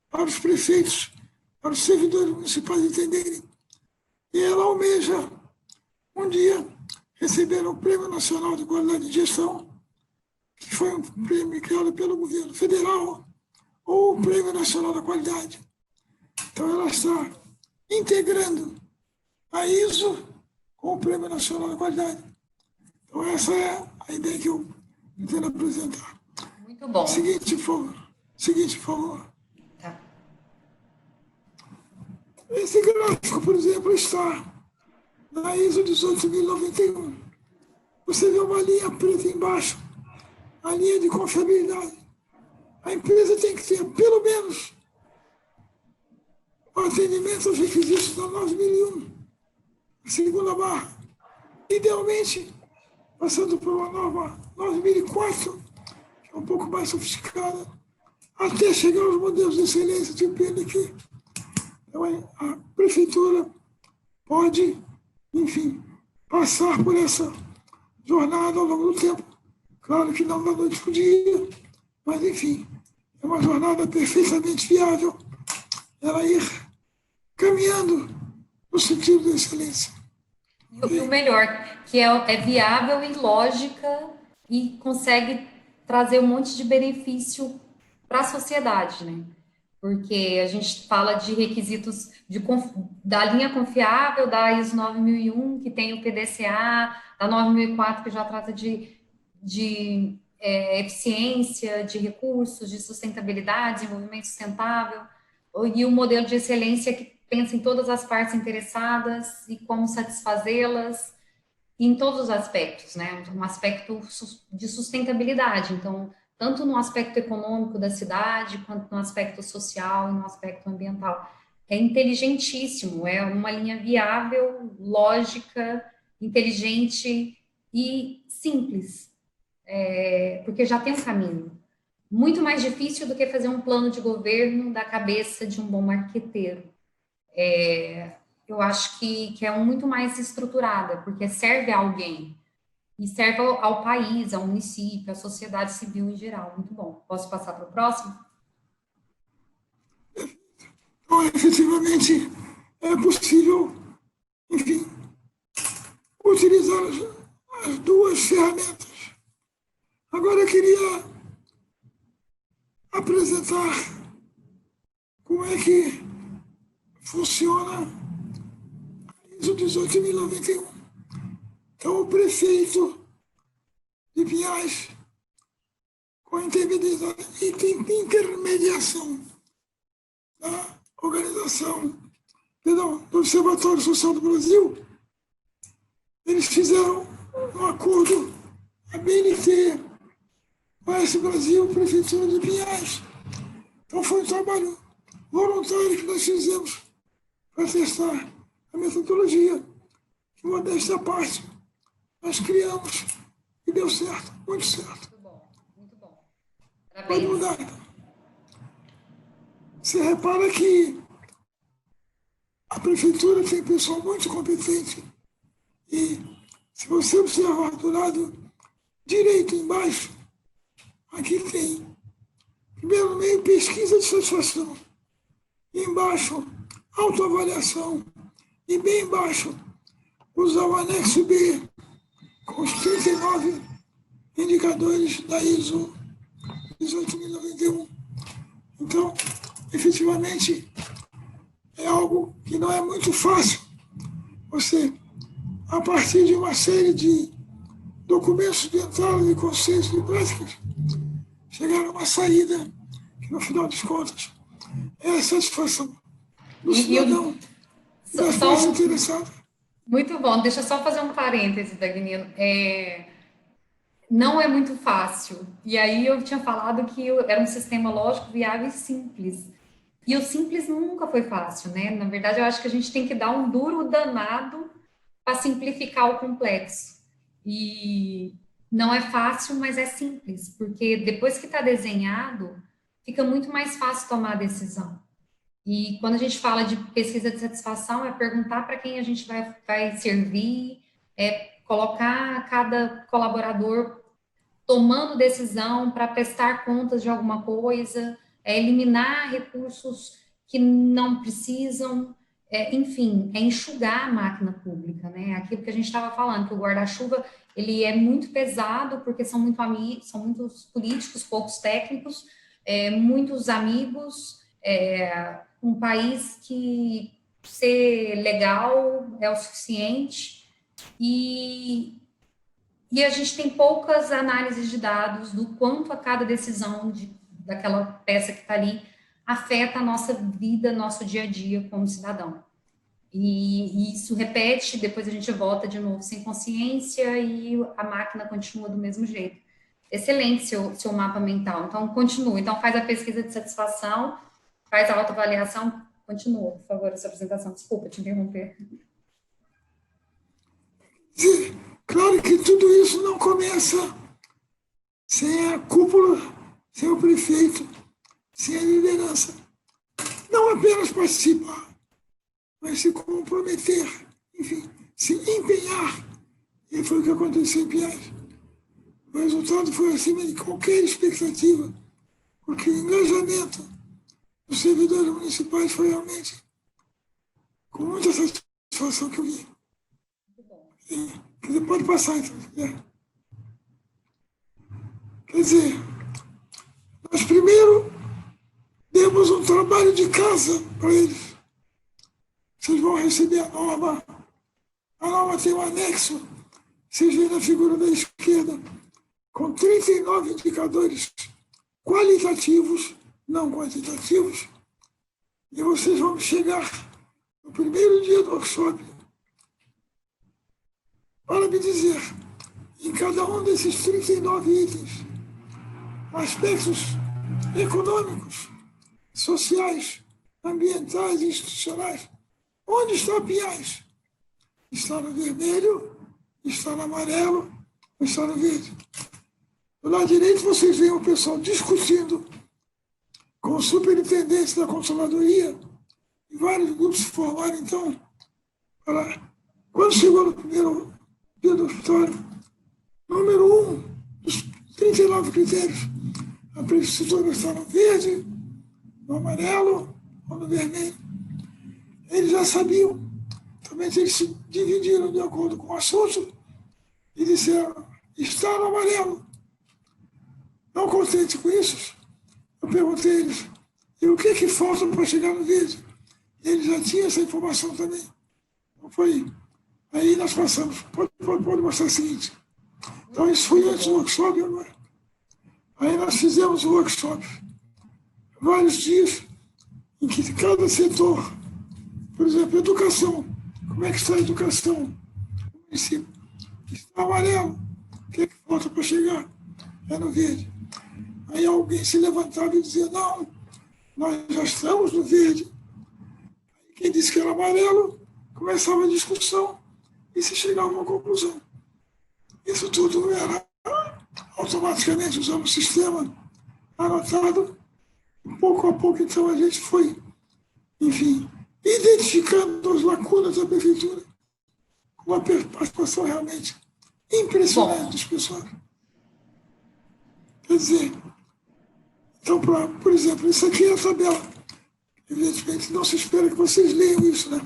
para os prefeitos, para os servidores municipais entenderem. E ela almeja, um dia, receber o Prêmio Nacional de Qualidade de Gestão, que foi um prêmio criado pelo governo federal, ou o Prêmio Nacional da Qualidade. Então, ela está integrando a ISO com o Prêmio Nacional da Qualidade. Então, essa é a ideia que eu tentando apresentar.
Muito bom.
Seguinte, por favor.
Tá.
Esse gráfico, por exemplo, está na ISO 18091. Você vê uma linha preta embaixo, a linha de confiabilidade. A empresa tem que ter, pelo menos, o atendimento aos requisitos da 9001, a segunda barra. Idealmente, passando por uma nova 9004, que é um pouco mais sofisticada, até chegar aos modelos de excelência tipo PNQ. Então, a prefeitura pode, enfim, passar por essa jornada ao longo do tempo. Claro que não da noite para o dia, mas, enfim, é uma jornada perfeitamente viável ela ir caminhando no sentido da excelência.
E o melhor, que é viável e lógica e consegue trazer um monte de benefício para a sociedade, né? Porque a gente fala de requisitos da linha confiável, da ISO 9001, que tem o PDCA, da 9004, que já trata de eficiência, de recursos, de sustentabilidade, desenvolvimento sustentável, e o modelo de excelência que pensa em todas as partes interessadas e como satisfazê-las em todos os aspectos, né? Um aspecto de sustentabilidade, então, tanto no aspecto econômico da cidade, quanto no aspecto social e no aspecto ambiental. É inteligentíssimo, é uma linha viável, lógica, inteligente e simples, porque já tem um caminho. Muito mais difícil do que fazer um plano de governo da cabeça de um bom marqueteiro. Eu acho que é muito mais estruturada, porque serve a alguém e serve ao país, ao município, à sociedade civil em geral. Muito bom. Posso passar para o próximo?
Então, efetivamente, é possível, enfim, utilizar as duas ferramentas. Agora, eu queria apresentar como é que funciona a ISO 18091. Então, o prefeito de Pinhais, com a intermediação da organização, do Observatório Social do Brasil, eles fizeram um acordo, a BNT, OS Brasil, Prefeitura de Pinhais. Então foi um trabalho voluntário que nós fizemos para testar a metodologia. Que, modéstia à parte, nós criamos e deu certo, muito certo.
Muito bom, muito bom.
Pode
Parabéns.
mudar. Você repara que a prefeitura tem pessoal muito competente e, se você observar do lado direito embaixo, aqui tem, primeiro no meio, pesquisa de satisfação, e embaixo, autoavaliação, e bem embaixo, usar o anexo B, com os 39 indicadores da ISO 18091. Então, efetivamente, é algo que não é muito fácil você, a partir de uma série de documentos de entrada, de conceitos, de práticas, chegar a uma saída que, no final das contas, é a satisfação do cidadão e das partes interessadas.
Muito bom. Deixa eu só fazer um parêntese, Dagnino. Não é muito fácil. E aí eu tinha falado que era um sistema lógico, viável e simples. E o simples nunca foi fácil, né? Na verdade, eu acho que a gente tem que dar um duro danado para simplificar o complexo. E não é fácil, mas é simples, porque depois que está desenhado, fica muito mais fácil tomar a decisão. E quando a gente fala de pesquisa de satisfação, é perguntar para quem a gente vai servir, é colocar cada colaborador tomando decisão para prestar contas de alguma coisa, eliminar recursos que não precisam, enfim, é enxugar a máquina pública, né? Aquilo que a gente estava falando, que o guarda-chuva ele é muito pesado porque são muitos políticos, poucos técnicos, muitos amigos, um país que ser legal é o suficiente e E a gente tem poucas análises de dados do quanto a cada decisão daquela peça que está ali afeta a nossa vida, nosso dia a dia como cidadão. E isso repete, depois a gente volta de novo sem consciência e a máquina continua do mesmo jeito. Excelente seu mapa mental. Então, continua. Então, faz a pesquisa de satisfação, faz a autoavaliação. Continua, por favor, a sua apresentação. Desculpa te interromper.
Sim, claro que tudo isso não começa sem a cúpula, sem o prefeito, sem a liderança. Não apenas participar, mas se comprometer, enfim, se empenhar. E foi o que aconteceu em Piás. O resultado foi acima de qualquer expectativa, porque o engajamento dos servidores municipais foi realmente com muita satisfação que eu vi. Quer dizer, pode passar, então. Quer dizer, nós primeiro demos um trabalho de casa para eles. Vocês vão receber a norma. A norma tem um anexo, vocês veem na figura da esquerda, com 39 indicadores qualitativos, não quantitativos, e vocês vão chegar no primeiro dia do workshop para me dizer, em cada um desses 39 itens, aspectos econômicos, sociais, ambientais e institucionais, onde está Piás? Está no vermelho, está no amarelo, ou está no verde? Do lado direito, vocês veem o pessoal discutindo com o superintendente da Consoladoria, e vários grupos se formaram, então, para... Quando chegou no primeiro dia do auditório, número 1 dos 39 critérios, a prefeitura está no verde, no amarelo ou no vermelho. Eles já sabiam, também eles se dividiram de acordo com o assunto e disseram, está no amarelo. Não contente com isso, eu perguntei a eles, e o que falta para chegar no verde? E eles já tinham essa informação também. Então foi. Aí nós passamos, pode mostrar o seguinte. Então isso foi antes do workshop agora. Aí nós fizemos o workshop. Vários dias em que cada setor, por exemplo, educação, como é que está a educação no município? Está amarelo. O que falta para chegar? É no verde. Aí alguém se levantava e dizia, não, nós já estamos no verde. Aí quem disse que era amarelo, começava a discussão e se chegava a uma conclusão. Isso tudo era automaticamente usando o sistema anotado. Pouco a pouco, então, a gente foi, enfim, identificando as lacunas da prefeitura com uma participação realmente impressionante dos pessoal. Quer dizer, então, por exemplo, isso aqui é a tabela. Evidentemente, não se espera que vocês leiam isso, né?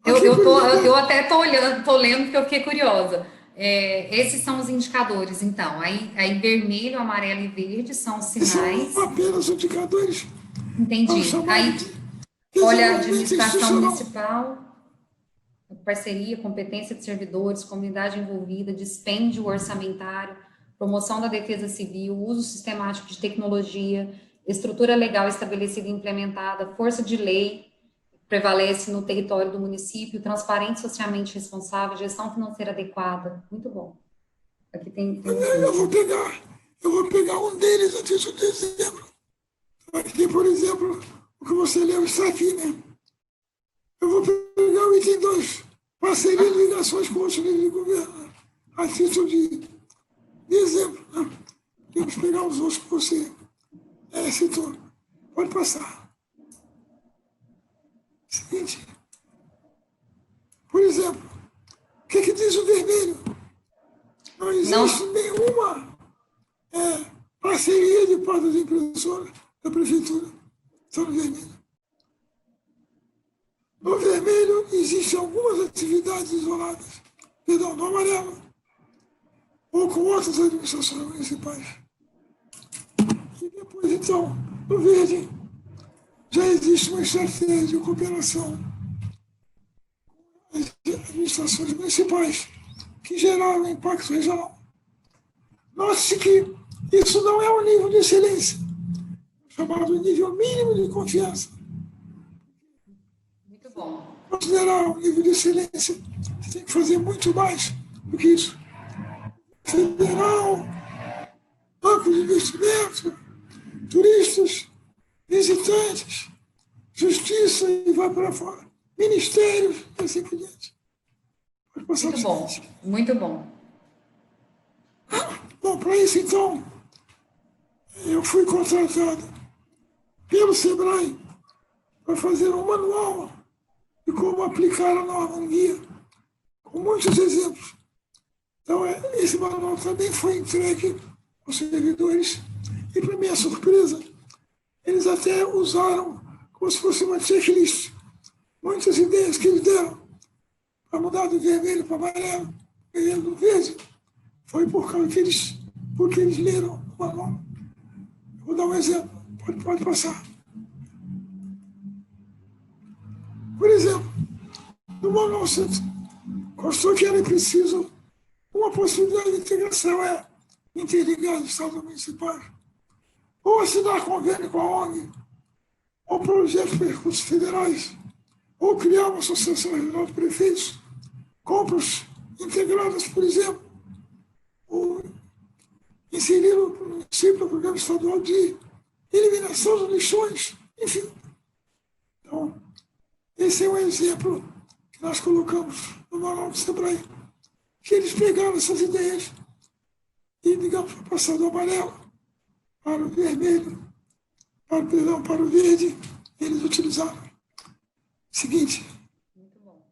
Eu até estou lendo porque eu fiquei curiosa. Esses são os indicadores, então. Aí vermelho, amarelo e verde são os sinais.
São apenas indicadores.
Entendi. Aí, olha, administração municipal, parceria, competência de servidores, comunidade envolvida, dispêndio orçamentário, promoção da defesa civil, uso sistemático de tecnologia, estrutura legal estabelecida e implementada, força de lei, prevalece no território do município, transparente, socialmente responsável, gestão financeira adequada. Muito bom. Aqui tem
eu vou pegar um deles antes de dezembro. Aqui, por exemplo, o que você leu está aqui, né? Eu vou pegar o item 2, parceria de ligações com outros níveis de governo, a título de exemplo. Né? Vamos pegar os outros que você citou. Pode passar. Seguinte, por exemplo, o que diz o vermelho? Não existe nenhuma parceria de parte das impressoras da prefeitura. Está no vermelho. No vermelho existem algumas atividades isoladas, perdão, no amarelo, ou com outras administrações municipais. E depois, então, no verde, já existe uma estratégia de cooperação com as administrações municipais que geraram impacto regional. Note-se que isso não é um nível de excelência, chamado nível mínimo de confiança.
Muito bom.
Considerar um nível de excelência, você tem que fazer muito mais do que isso. Federal, banco de investimento, turistas, visitantes, justiça e vai para fora, ministérios e assim por diante. Pode passar
muito bom, muito bom.
Bom, para isso, então, eu fui contratado pelo SEBRAE para fazer um manual de como aplicar a norma, um guia, com muitos exemplos. Então, esse manual também foi entregue aos servidores e, para minha surpresa, eles até usaram como se fosse uma checklist. Muitas ideias que eles deram para mudar do vermelho para amarelo, vermelho do verde, foi porque eles leram o manual. Vou dar um exemplo, pode passar. Por exemplo, no manual constou que era preciso uma possibilidade de integração, interligar os estados municipais, ou assinar convênio com a ONG, ou projetos de recursos federais, ou criar uma associação regional de prefeitos, compras integradas, por exemplo, ou inserir o município no programa estadual de eliminação de lixões, enfim. Então, esse é um exemplo que nós colocamos no manual do SEBRAE, que eles pegaram essas ideias e, digamos, para passar do amarelo para o vermelho, para o verde, eles utilizaram. Seguinte.
Muito bom.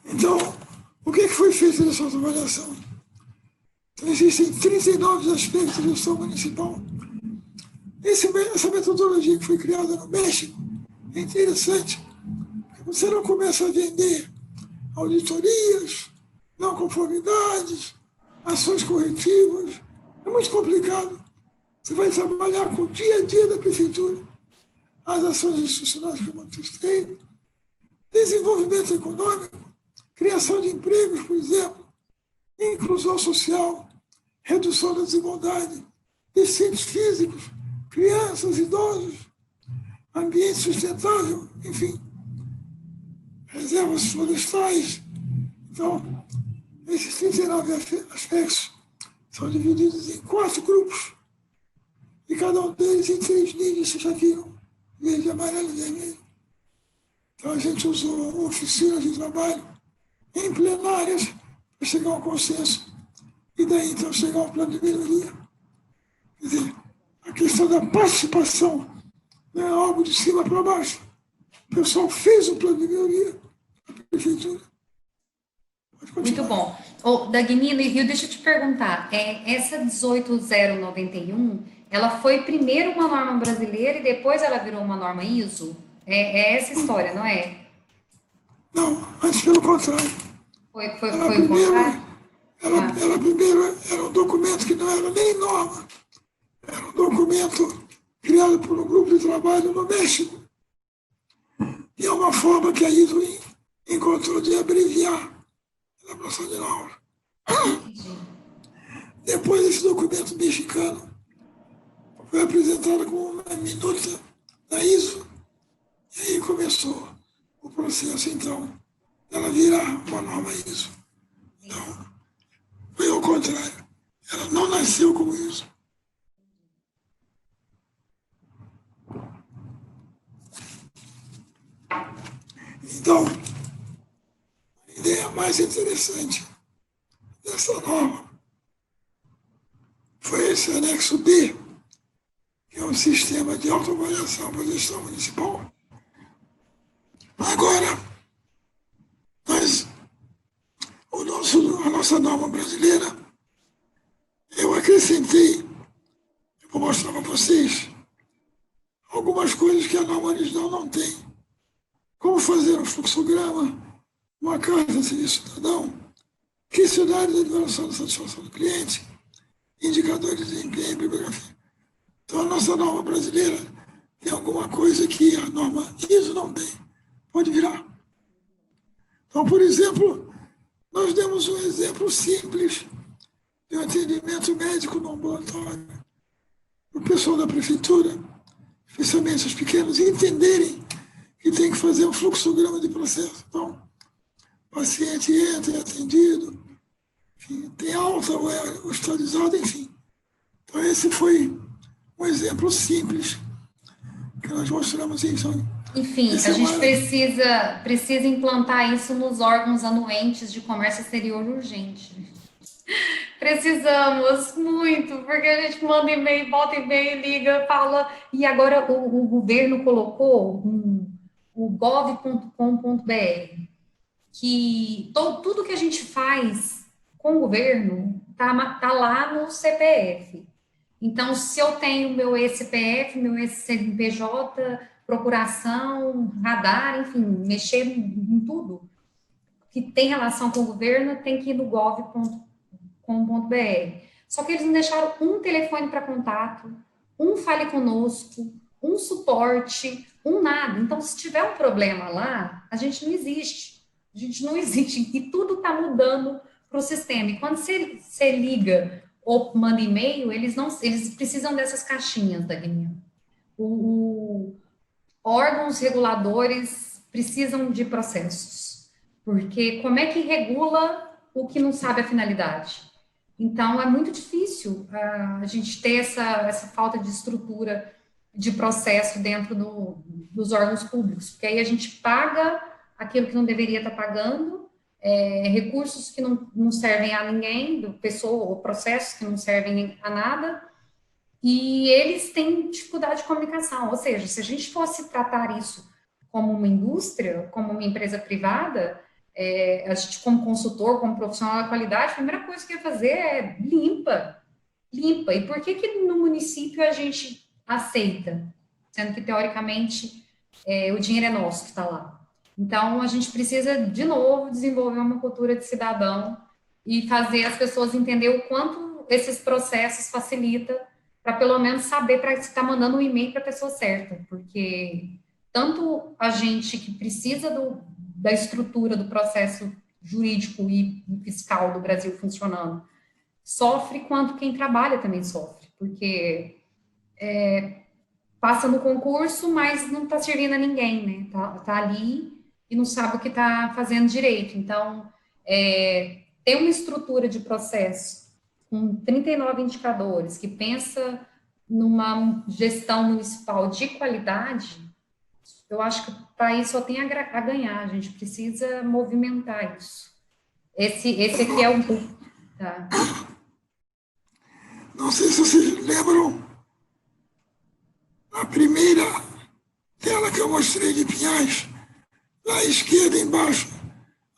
Então, o que foi feito nessa avaliação? Então, existem 39 aspectos de gestão municipal. Essa metodologia que foi criada no México é interessante, porque você não começa a vender auditorias, não conformidades, ações corretivas. É muito complicado. Você vai trabalhar com o dia a dia da prefeitura, as ações institucionais que eu mostrei, desenvolvimento econômico, criação de empregos, por exemplo, inclusão social, redução da desigualdade, deficientes físicos, crianças, idosos, ambiente sustentável, enfim, reservas florestais. Então, esses 39 aspectos são divididos em 4 grupos, e cada um deles em 3 níveis, vocês já viram, verde, amarelo e vermelho. Então, a gente usou oficinas de trabalho em plenárias para chegar a um consenso, e daí, então, chegar ao plano de melhoria. Quer dizer, a questão da participação não é algo de cima para baixo. O pessoal fez um plano de melhoria, a prefeitura.
Muito bom. Dagnino e Rio, deixa eu te perguntar, essa 18091, ela foi primeiro uma norma brasileira e depois ela virou uma norma ISO? É essa história, não é?
Não, antes pelo contrário.
Foi o contrário?
Ela primeiro era um documento que não era nem norma. Era um documento criado por um grupo de trabalho no México. E é uma forma que a ISO encontrou de abreviar a elaboração de norma. Depois, esse documento mexicano foi apresentado como uma minuta da ISO. E aí começou o processo, então, dela virar uma norma ISO. Então, foi ao contrário. Ela não nasceu como ISO. Então, a ideia mais interessante dessa norma foi esse anexo B, que é um sistema de autoavaliação para a gestão municipal. Agora, a nossa norma brasileira, eu acrescentei, eu vou mostrar para vocês, algumas coisas que a norma original não tem. Como fazer um fluxograma, uma carta de serviço cidadão, questionário de avaliação da satisfação do cliente, indicadores de desempenho e bibliografia. Então, a nossa norma brasileira tem alguma coisa que a norma ISO não tem. pode virar. Então, por exemplo, nós demos um exemplo simples de um atendimento médico no ambulatório. O pessoal da prefeitura, especialmente os pequenos, entenderem que tem que fazer um fluxograma de processo. Então, o paciente entra, é atendido, enfim, tem alta ou é hospitalizado, enfim. Então, esse foi um exemplo simples que nós mostramos isso.
Enfim, a gente precisa implantar isso nos órgãos anuentes de comércio exterior urgente. Precisamos muito, porque a gente manda e-mail, bota e-mail, liga, fala, e agora o governo colocou o gov.com.br, que tudo que a gente faz com o governo tá lá no CPF. Então, se eu tenho meu CPF, meu CNPJ, procuração, radar, enfim, mexer em tudo que tem relação com o governo, tem que ir no gov.com.br. Só que eles não deixaram um telefone para contato, um fale conosco, um suporte, um nada. Então, se tiver um problema lá, a gente não existe. A gente não existe. E tudo está mudando para o sistema. E quando você liga ou manda e-mail, eles precisam dessas caixinhas da linha. Órgãos reguladores precisam de processos, porque como é que regula o que não sabe a finalidade? Então, é muito difícil a gente ter essa falta de estrutura de processo dentro dos órgãos públicos, porque aí a gente paga aquilo que não deveria estar pagando, recursos que não servem a ninguém, pessoa ou processos que não servem a nada, e eles têm dificuldade de comunicação. Ou seja, se a gente fosse tratar isso como uma indústria, como uma empresa privada, a gente, como consultor, como profissional da qualidade, a primeira coisa que ia fazer é limpa. E por que no município a gente aceita? Sendo que, teoricamente, o dinheiro é nosso que está lá. Então, a gente precisa, de novo, desenvolver uma cultura de cidadão e fazer as pessoas entender o quanto esses processos facilitam para, pelo menos, saber para estar mandando um e-mail para a pessoa certa, porque tanto a gente que precisa da estrutura do processo jurídico e fiscal do Brasil funcionando sofre, quanto quem trabalha também sofre, porque passa no concurso, mas não está servindo a ninguém, né? Tá ali e não sabe o que está fazendo direito. Então, ter uma estrutura de processo com 39 indicadores que pensa numa gestão municipal de qualidade, eu acho que o país só tem a ganhar, a gente precisa movimentar isso. Esse aqui é o... Tá.
Não sei se vocês lembram, a primeira tela que eu mostrei de Pinhais, lá à esquerda, embaixo,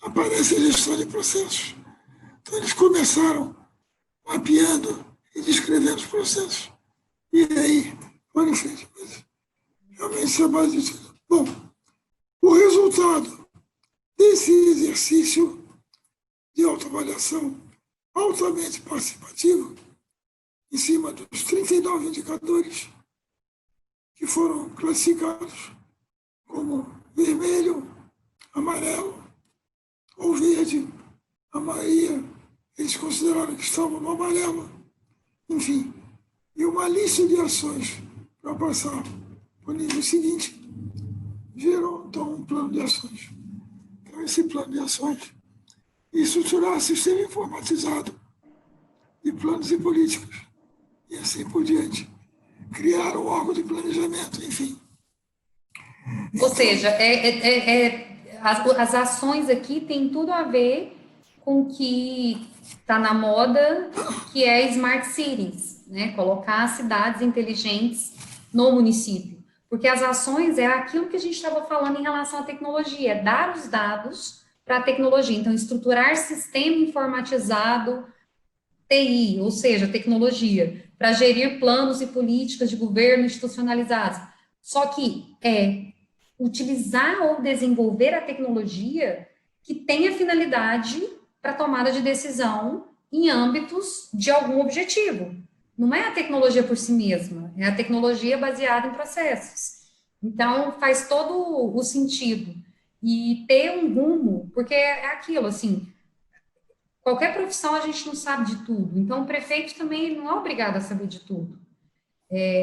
aparece a gestão de processos. Então, eles começaram mapeando e descrevendo os processos. E aí, foram em frente. Realmente, isso é base de tudo. Bom, o resultado desse exercício de autoavaliação altamente participativo, em cima dos 39 indicadores que foram classificados como vermelho, amarelo ou verde, a maioria eles consideraram que estavam no amarelo, enfim, e uma lista de ações para passar para o nível seguinte, gerou então um plano de ações. Então, esse plano de ações estruturar sistema informatizado de planos e políticas, e assim por diante. Criar um órgão de planejamento, enfim.
Ou seja, as ações aqui têm tudo a ver com o que está na moda, que é Smart Cities, né? Colocar cidades inteligentes no município. Porque as ações é aquilo que a gente estava falando em relação à tecnologia, é dar os dados para a tecnologia. Então, estruturar sistema informatizado, TI, ou seja, tecnologia, para gerir planos e políticas de governo institucionalizados. Só que utilizar ou desenvolver a tecnologia que tenha finalidade para tomada de decisão em âmbitos de algum objetivo. Não é a tecnologia por si mesma, é a tecnologia baseada em processos. Então, faz todo o sentido. e ter um rumo, porque é aquilo, assim, qualquer profissão a gente não sabe de tudo, então o prefeito também não é obrigado a saber de tudo.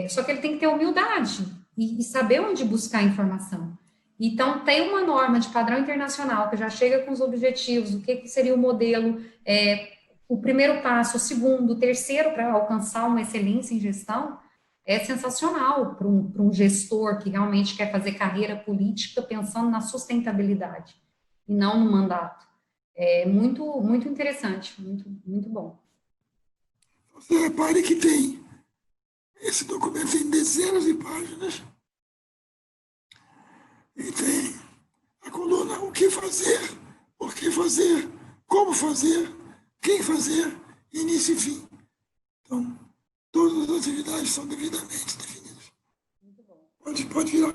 Só que ele tem que ter humildade e saber onde buscar informação. Então, tem uma norma de padrão internacional que já chega com os objetivos, o que seria o modelo, o primeiro passo, o segundo, o terceiro para alcançar uma excelência em gestão, é sensacional para um gestor que realmente quer fazer carreira política pensando na sustentabilidade e não no mandato. É muito, muito interessante, muito, muito bom.
Você repare que tem esse documento tem dezenas de páginas e tem a coluna o que fazer, por que fazer, como fazer, quem fazer, início e fim. Então, todas as atividades são devidamente definidas. Pode virar.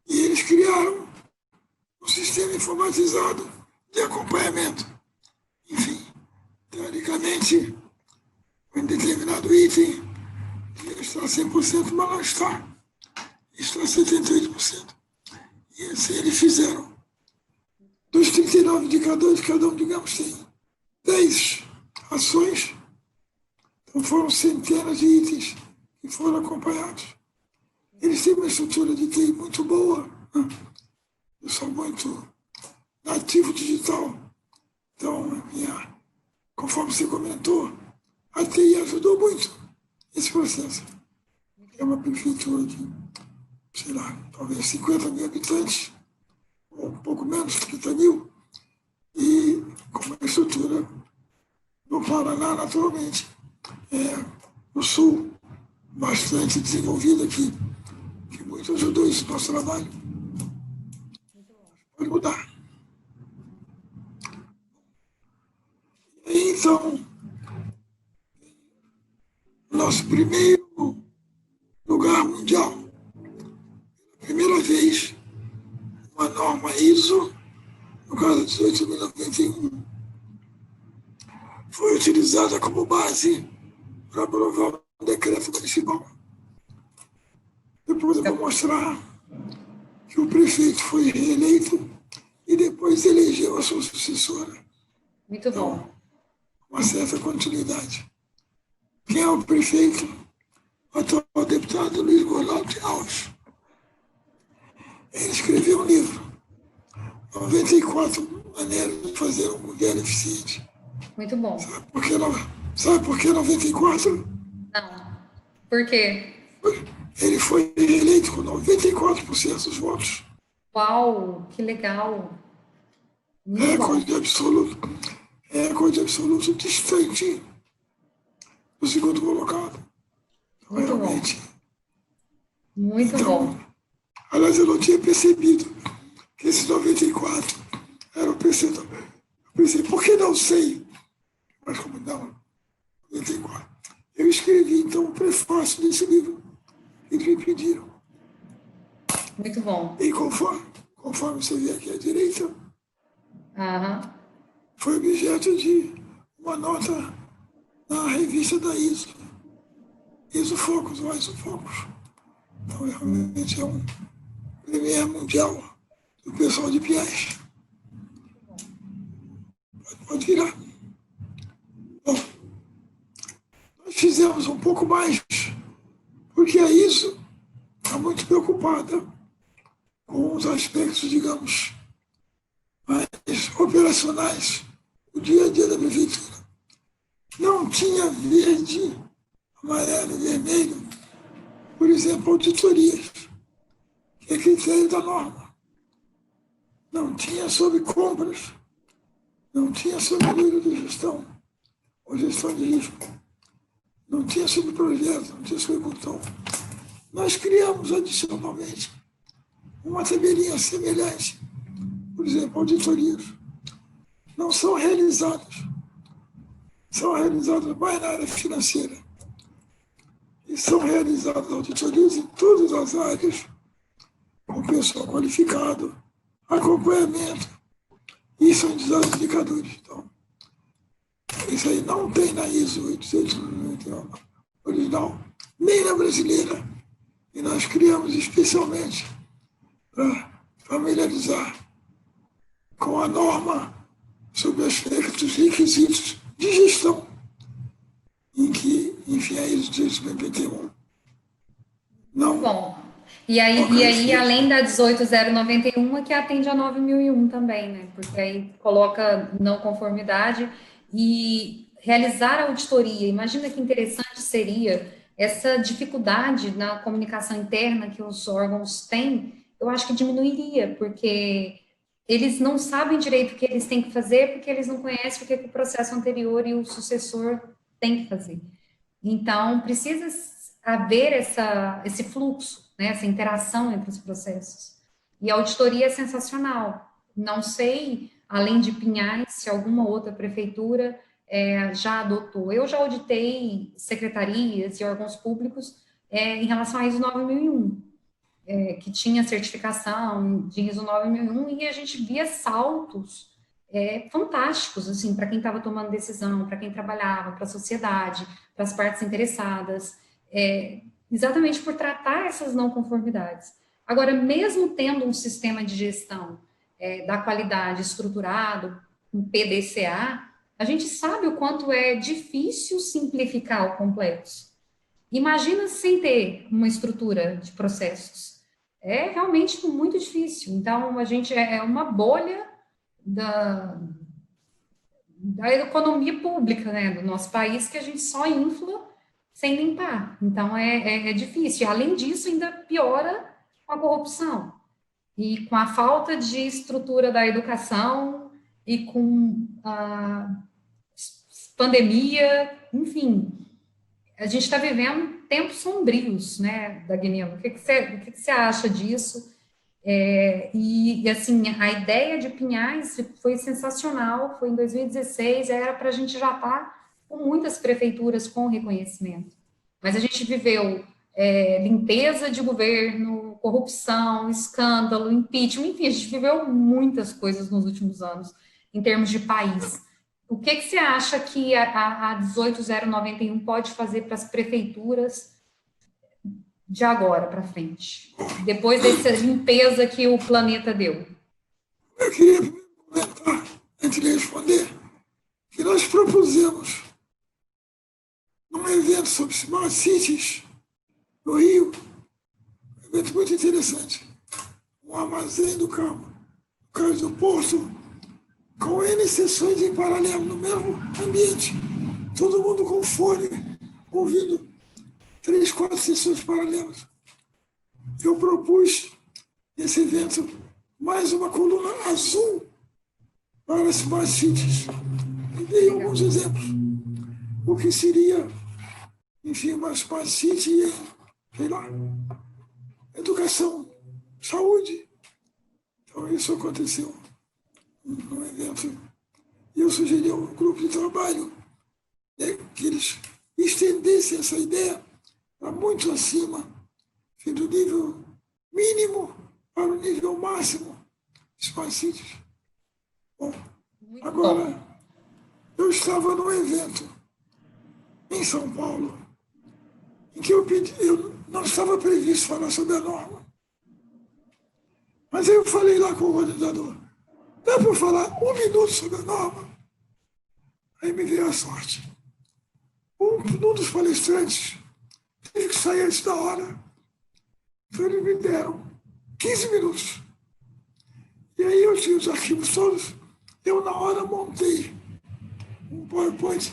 E eles criaram um sistema informatizado de acompanhamento. Enfim, teoricamente, um determinado item está 100%, mas não está. Está 78%. E assim eles fizeram. Dos 39 indicadores, cada um, digamos, tem 10 ações. Então foram centenas de itens que foram acompanhados. Eles têm uma estrutura de TI muito boa. Eu sou muito nativo digital. Então, conforme você comentou, a TI ajudou muito esse processo. É uma prefeitura de, sei lá, talvez 50 mil habitantes, ou um pouco menos, 30 mil, e com uma estrutura no Paraná, naturalmente, no Sul, bastante desenvolvida aqui, que muito ajudou esse nosso trabalho. Pode mudar. E então, nosso primeiro lugar mundial, primeira vez, uma norma ISO, no caso 18.091, foi utilizada como base para aprovar um decreto municipal. Depois eu vou mostrar que o prefeito foi reeleito e depois elegeu a sua sucessora.
Muito bom.
Então, uma certa continuidade. Quem é o prefeito? O atual deputado Luiz Gonaldo Alves. Ele escreveu um livro, 94 maneiras de fazer um governo eficiente.
Muito bom.
Sabe por que 94?
Não. Por quê?
Ele foi reeleito com 94% dos votos.
Uau, que legal. Muito
Recorde absoluto. Recorde absoluto distante do segundo colocado. Então,
muito
realmente.
Bom. Muito bom.
Aliás, eu não tinha percebido que esse 94 era o percentual. Eu pensei, por que não sei? Mas como não, 94. Eu escrevi, então, o prefácio desse livro. Eles me pediram.
Muito bom.
E conforme você vê aqui à direita, foi objeto de uma nota na revista da ISO. ISO Focus, ou ISO Focus. Então, realmente é um premier mundial do pessoal de Piaz. Pode virar. Bom, nós fizemos um pouco mais, porque a ISO está muito preocupada com os aspectos, digamos, mais operacionais, o dia a dia da prefeitura. Não tinha verde, amarelo e vermelho, por exemplo, auditorias, que é critério da norma. Não tinha sobre compras, não tinha sobre líder de gestão, ou gestão de risco, não tinha sobre projeto, não tinha sobre botão. Nós criamos adicionalmente uma tabelinha semelhante, por exemplo, auditorias. Não são realizadas mais na área financeira. E são realizadas auditorias em todas as áreas, com pessoal qualificado, acompanhamento, e são os indicadores. Então, isso aí não tem na ISO 899 original, nem na brasileira. E nós criamos especialmente para familiarizar com a norma sobre aspectos requisitos de gestão, em que, enfim, aí os direitos do PPT1 não.
Bom, e aí além da 18091, que atende a 9001 também, né? Porque aí coloca não conformidade e realizar a auditoria. Imagina que interessante seria essa dificuldade na comunicação interna que os órgãos têm, eu acho que diminuiria, porque eles não sabem direito o que eles têm que fazer, porque eles não conhecem o que o processo anterior e o sucessor têm que fazer. Então, precisa haver esse fluxo, né, essa interação entre os processos. E a auditoria é sensacional. Não sei, além de Pinhais, se alguma outra prefeitura já adotou. Eu já auditei secretarias e órgãos públicos em relação à ISO 9001, que tinha certificação de ISO 9001, e a gente via saltos fantásticos, assim, para quem estava tomando decisão, para quem trabalhava, para a sociedade, para as partes interessadas, exatamente por tratar essas não conformidades. Agora, mesmo tendo um sistema de gestão da qualidade estruturado, um PDCA, a gente sabe o quanto é difícil simplificar o complexo. Imagina sem ter uma estrutura de processos. É realmente muito difícil. Então, a gente é uma bolha da economia pública, né, do nosso país, que a gente só infla sem limpar. Então, é difícil. E, além disso, ainda piora com a corrupção e com a falta de estrutura da educação e com a pandemia, enfim. A gente está vivendo tempos sombrios, né, Dagnino? O que você acha disso? Assim, a ideia de Pinhais foi sensacional, foi em 2016, era para a gente já estar com muitas prefeituras com reconhecimento. Mas a gente viveu limpeza de governo, corrupção, escândalo, impeachment, enfim, a gente viveu muitas coisas nos últimos anos, em termos de país. O que você acha que a 18091 pode fazer para as prefeituras de agora para frente, depois dessa limpeza que o planeta deu?
Eu queria comentar, antes de responder, que nós propusemos num evento sobre Smart Cities no Rio, um evento muito interessante, um armazém do carro, no caso do Porto, com N sessões em paralelo no mesmo ambiente, todo mundo com fone, ouvindo 3, 4 sessões paralelas. Eu propus nesse evento mais uma coluna azul para Smart Cities. E dei alguns exemplos. O que seria, enfim, uma Smart City em, sei lá, educação, saúde. Então, isso aconteceu no evento. E eu sugeri ao grupo de trabalho que eles estendessem essa ideia para muito acima, do nível mínimo para o nível máximo de Smart Cities. Bom, agora, eu estava num evento em São Paulo, em que eu não estava previsto falar sobre a norma. Mas aí eu falei lá com o organizador, dá para eu falar 1 minuto sobre a norma? Aí me veio a sorte. Um dos palestrantes teve que sair antes da hora. Então eles me deram 15 minutos. E aí eu tinha os arquivos todos, eu na hora montei um PowerPoint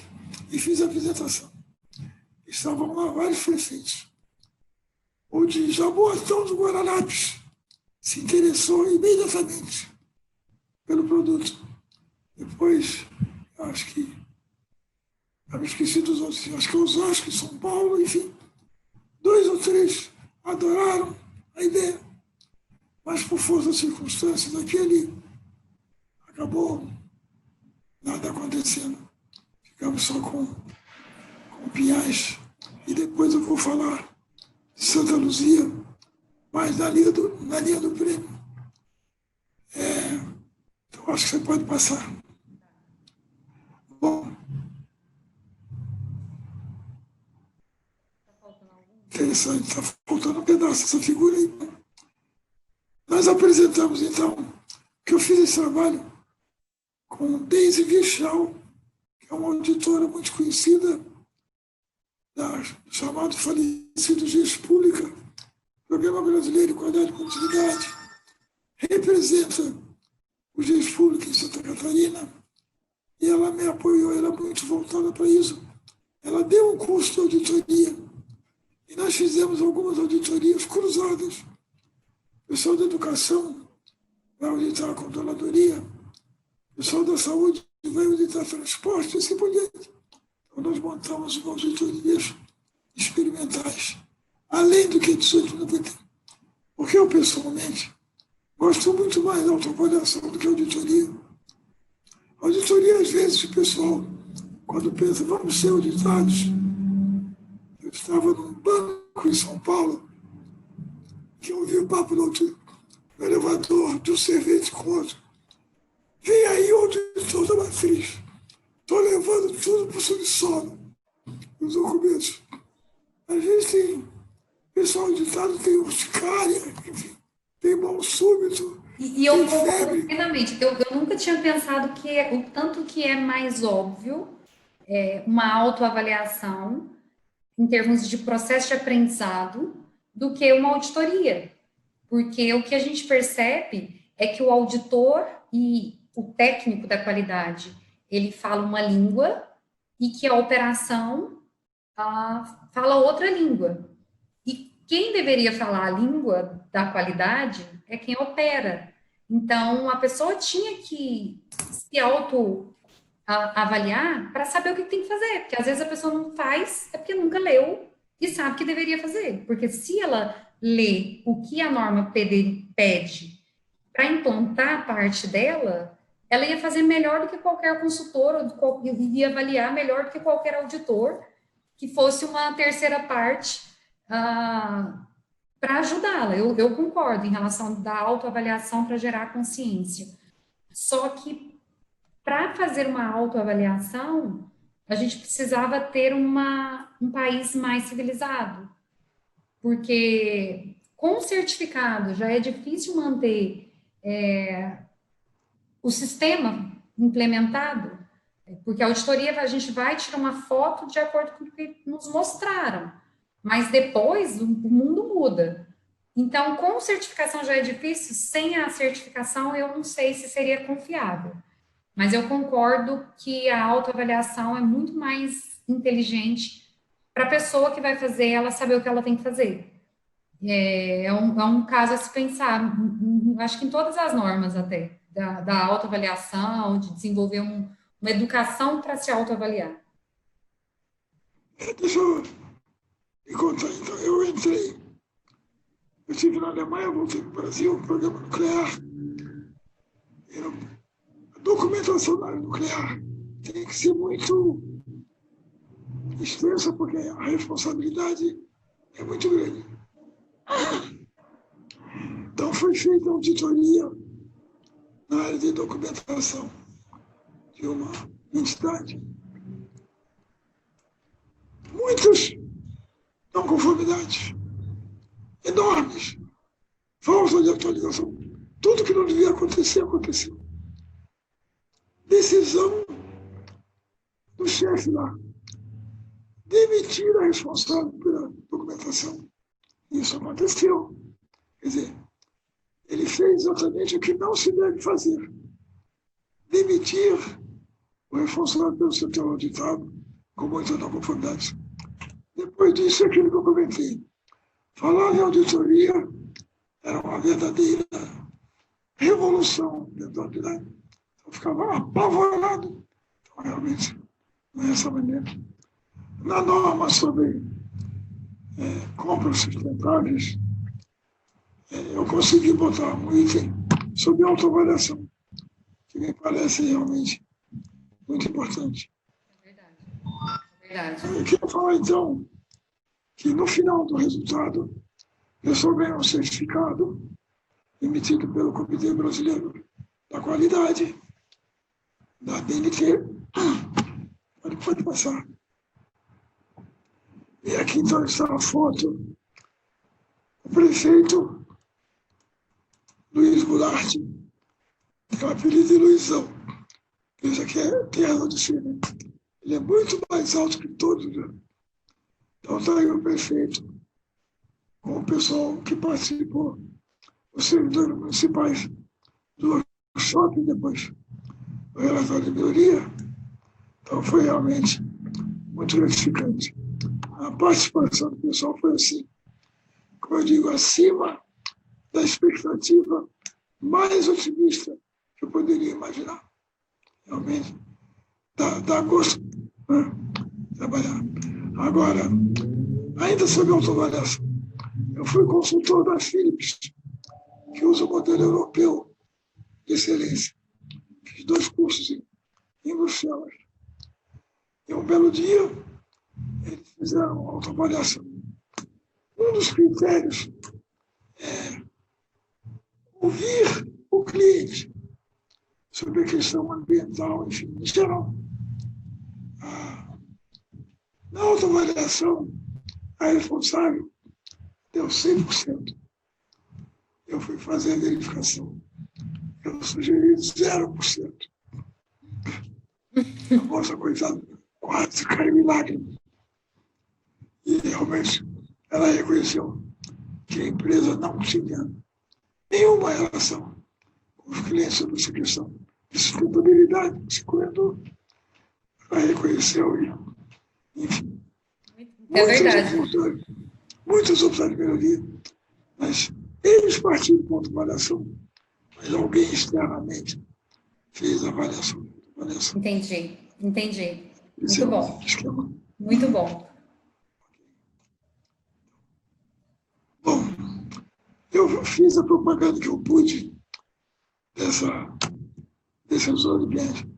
e fiz a apresentação. Estavam lá vários prefeitos. O de Jaboatão dos Guararapes se interessou imediatamente pelo produto. Depois, acho que eu me esqueci dos outros, acho que é Osasco, São Paulo, enfim. 2 ou 3 adoraram a ideia, mas por força das circunstâncias, aquele acabou nada acontecendo. Ficamos só com Pinhais. E depois eu vou falar de Santa Luzia, mas na linha do prêmio. Então, acho que você pode passar. Bom, interessante, está faltando um pedaço dessa figura aí. Nós apresentamos, então, que eu fiz esse trabalho com Daisy Vichal, que é uma auditora muito conhecida, da chamado falecido Gês Pública, Programa Brasileiro de Qualidade e Continuidade, representa o Gês Pública em Santa Catarina, e ela me apoiou, ela é muito voltada para isso. Ela deu um curso de auditoria, e nós fizemos algumas auditorias cruzadas. O pessoal da educação vai auditar a controladoria, o pessoal da saúde vai auditar transporte e assim por diante. Então, nós montamos uma auditorias experimentais, além do que 1890. Porque eu, pessoalmente, gosto muito mais da autoavaliação do que a auditoria. A auditoria, às vezes, o pessoal, quando pensa, vamos ser auditados. Eu estava num banco em São Paulo, que eu ouvi o papo no elevador de um servente com outro. Vem aí o auditor da matriz. Estou levando tudo para o subsolo, os documentos. Às vezes tem pessoal auditado, tem urticária, enfim, tem mal súbito,
E eu
tem
concordo
febre.
plenamente. Eu nunca tinha pensado que o tanto que é mais óbvio uma autoavaliação em termos de processo de aprendizado do que uma auditoria. Porque o que a gente percebe é que o auditor e o técnico da qualidade, ele fala uma língua e que a operação fala outra língua. E quem deveria falar a língua da qualidade é quem opera. Então, a pessoa tinha que se avaliar para saber o que tem que fazer, porque às vezes a pessoa não faz é porque nunca leu e sabe que deveria fazer, porque se ela lê o que a norma pede para implantar a parte dela, ela ia fazer melhor do que qualquer consultor, ou ia avaliar melhor do que qualquer auditor, que fosse uma terceira parte para ajudá-la. Eu concordo em relação da autoavaliação para gerar consciência. Só que para fazer uma autoavaliação, a gente precisava ter um país mais civilizado, porque com o certificado já é difícil manter o sistema implementado, porque a auditoria a gente vai tirar uma foto de acordo com o que nos mostraram, mas depois o mundo muda. Então, com certificação já é difícil, sem a certificação eu não sei se seria confiável. Mas eu concordo que a autoavaliação é muito mais inteligente para a pessoa que vai fazer ela saber o que ela tem que fazer. É um caso a se pensar, acho que em todas as normas até, da autoavaliação, de desenvolver uma educação para se autoavaliar.
Deixa eu me contar, então. Eu estive na Alemanha, voltei para o Brasil, um programa nuclear. A documentação na área nuclear tem que ser muito extensa, porque a responsabilidade é muito grande. Então, foi feita auditoria na área de documentação de uma entidade. Muitas não conformidades enormes, falta de atualização. Tudo que não devia acontecer, aconteceu. Decisão do chefe lá, demitir a responsável pela documentação. Isso aconteceu. Quer dizer, ele fez exatamente o que não se deve fazer. Demitir o responsável pelo setor auditado com muitas não conformidades. Depois disso, aquilo que eu comentei. Falar em auditoria era uma verdadeira revolução dentro da auditoria. Eu ficava apavorado. Então, realmente, não é essa maneira. Na norma sobre compras sustentáveis, eu consegui botar um item sobre autoavaliação, que me parece realmente muito importante.
É verdade.
Eu queria falar, então, que no final do resultado, eu só ganhei um certificado emitido pelo Comitê Brasileiro da Qualidade, da BNT. Pode passar. E aqui então está a foto. O prefeito Luiz Goulart, que é o apelido de Luizão. Esse aqui é terra de cima. Ele é muito mais alto que todos, né? Então está aí o prefeito, com o pessoal que participou, os servidores municipais do workshop, depois do relatório de melhoria. Então foi realmente muito gratificante. A participação do pessoal foi assim, como eu digo, acima da expectativa mais otimista que eu poderia imaginar. Realmente, dá gosto, né, trabalhar. Agora, ainda sobre autoavaliação, eu fui consultor da Philips, que usa o modelo europeu de excelência. Fiz 2 cursos em Bruxelas. E um belo dia, eles fizeram autoavaliação. Um dos critérios é ouvir o cliente sobre a questão ambiental, enfim, em geral. Na autoavaliação, a responsável deu 100%. Eu fui fazer a verificação. Eu sugeri 0%. A moça, coitada, quase caiu em lágrimas. E realmente ela reconheceu que a empresa não tinha nenhuma relação com os clientes sobre essa questão de sustentabilidade. Se comentou, ela reconheceu e, enfim,
É verdade.
muitas opções de melhoria, mas eles partiram com autoavaliação, mas alguém externamente fez a avaliação.
Entendi.
Esse
Muito
é
bom.
o esquema.
Muito bom.
Bom, eu fiz a propaganda que eu pude desse zona de viagem.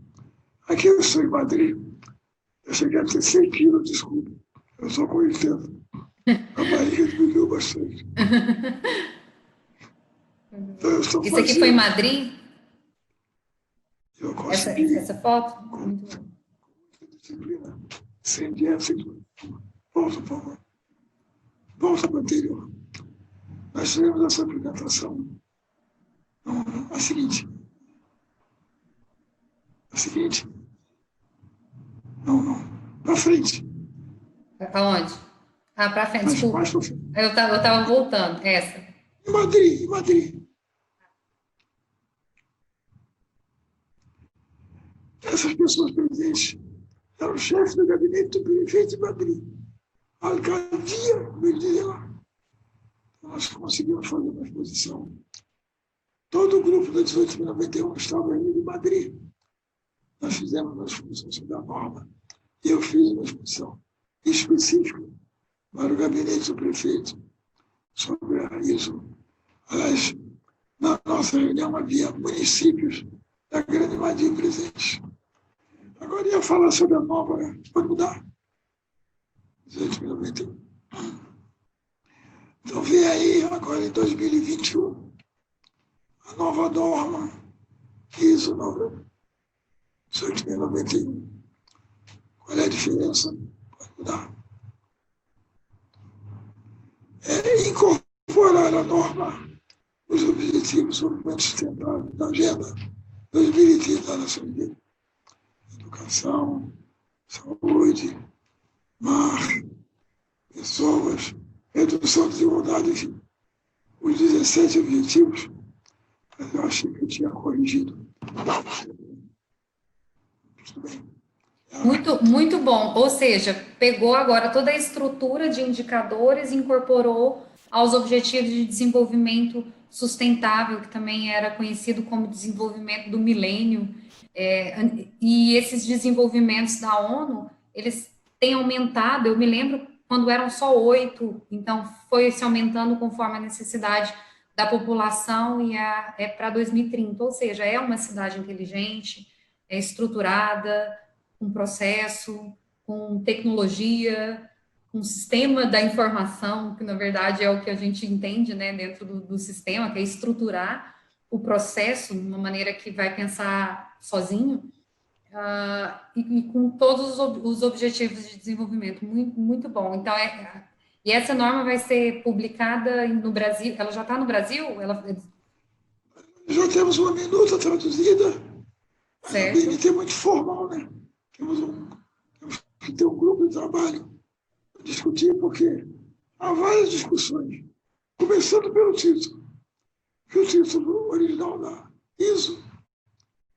Aqui eu estou em Madrid. Eu cheguei a ter 100 quilos, desculpa. Eu sou com 80. A barriga diminuiu bastante. Então eu estou
Isso aqui foi em Madrid?
Eu consegui.
Essa foto?
Com disciplina. Sem dieta, sem tudo. Volta, por favor. Volta para o anterior. Nós tivemos essa apresentação. A seguinte. Não. Para frente.
Aonde? Ah, para frente, desculpa.
Mais para frente.
Eu estava voltando. Essa.
Em Madrid. Essas pessoas presentes eram o chefe do gabinete do prefeito de Madrid. A alcaldia veio de lá. Nós conseguimos fazer uma exposição. Todo o grupo da 1891 estava indo de Madrid. Nós fizemos uma exposição sobre a norma. E eu fiz uma exposição específica para o gabinete do prefeito sobre a ISO. Aliás, na nossa reunião havia municípios da Grande Madrid presentes. Agora ia falar sobre a nova, pode mudar? 1891. Então vem aí, agora em 2021, a nova norma ISO 1891. Qual é a diferença? Pode mudar. É incorporar a norma os objetivos do desenvolvimento sustentável da Agenda 2030 da Nação Unida. Educação, saúde, mar, pessoas, redução de desigualdade, enfim. Os 17 objetivos, mas eu achei que eu tinha corrigido. Tudo bem.
Muito bom. Ou seja, pegou agora toda a estrutura de indicadores e incorporou aos Objetivos de Desenvolvimento Sustentável, que também era conhecido como desenvolvimento do milênio. E esses desenvolvimentos da ONU, eles têm aumentado. Eu me lembro quando eram só 8, então foi se aumentando conforme a necessidade da população e é para 2030. Ou seja, é uma cidade inteligente, é estruturada, com processo, com tecnologia, com sistema da informação, que na verdade é o que a gente entende, né, dentro do sistema, que é estruturar o processo de uma maneira que vai pensar sozinho, e com todos os objetivos de desenvolvimento. Muito bom. Então, e essa norma vai ser publicada no Brasil, ela já está no Brasil?
Já temos uma minuta traduzida Mas a BNT é muito formal, né? Temos que ter um grupo de trabalho para discutir, porque há várias discussões, começando pelo título, que o título original da ISO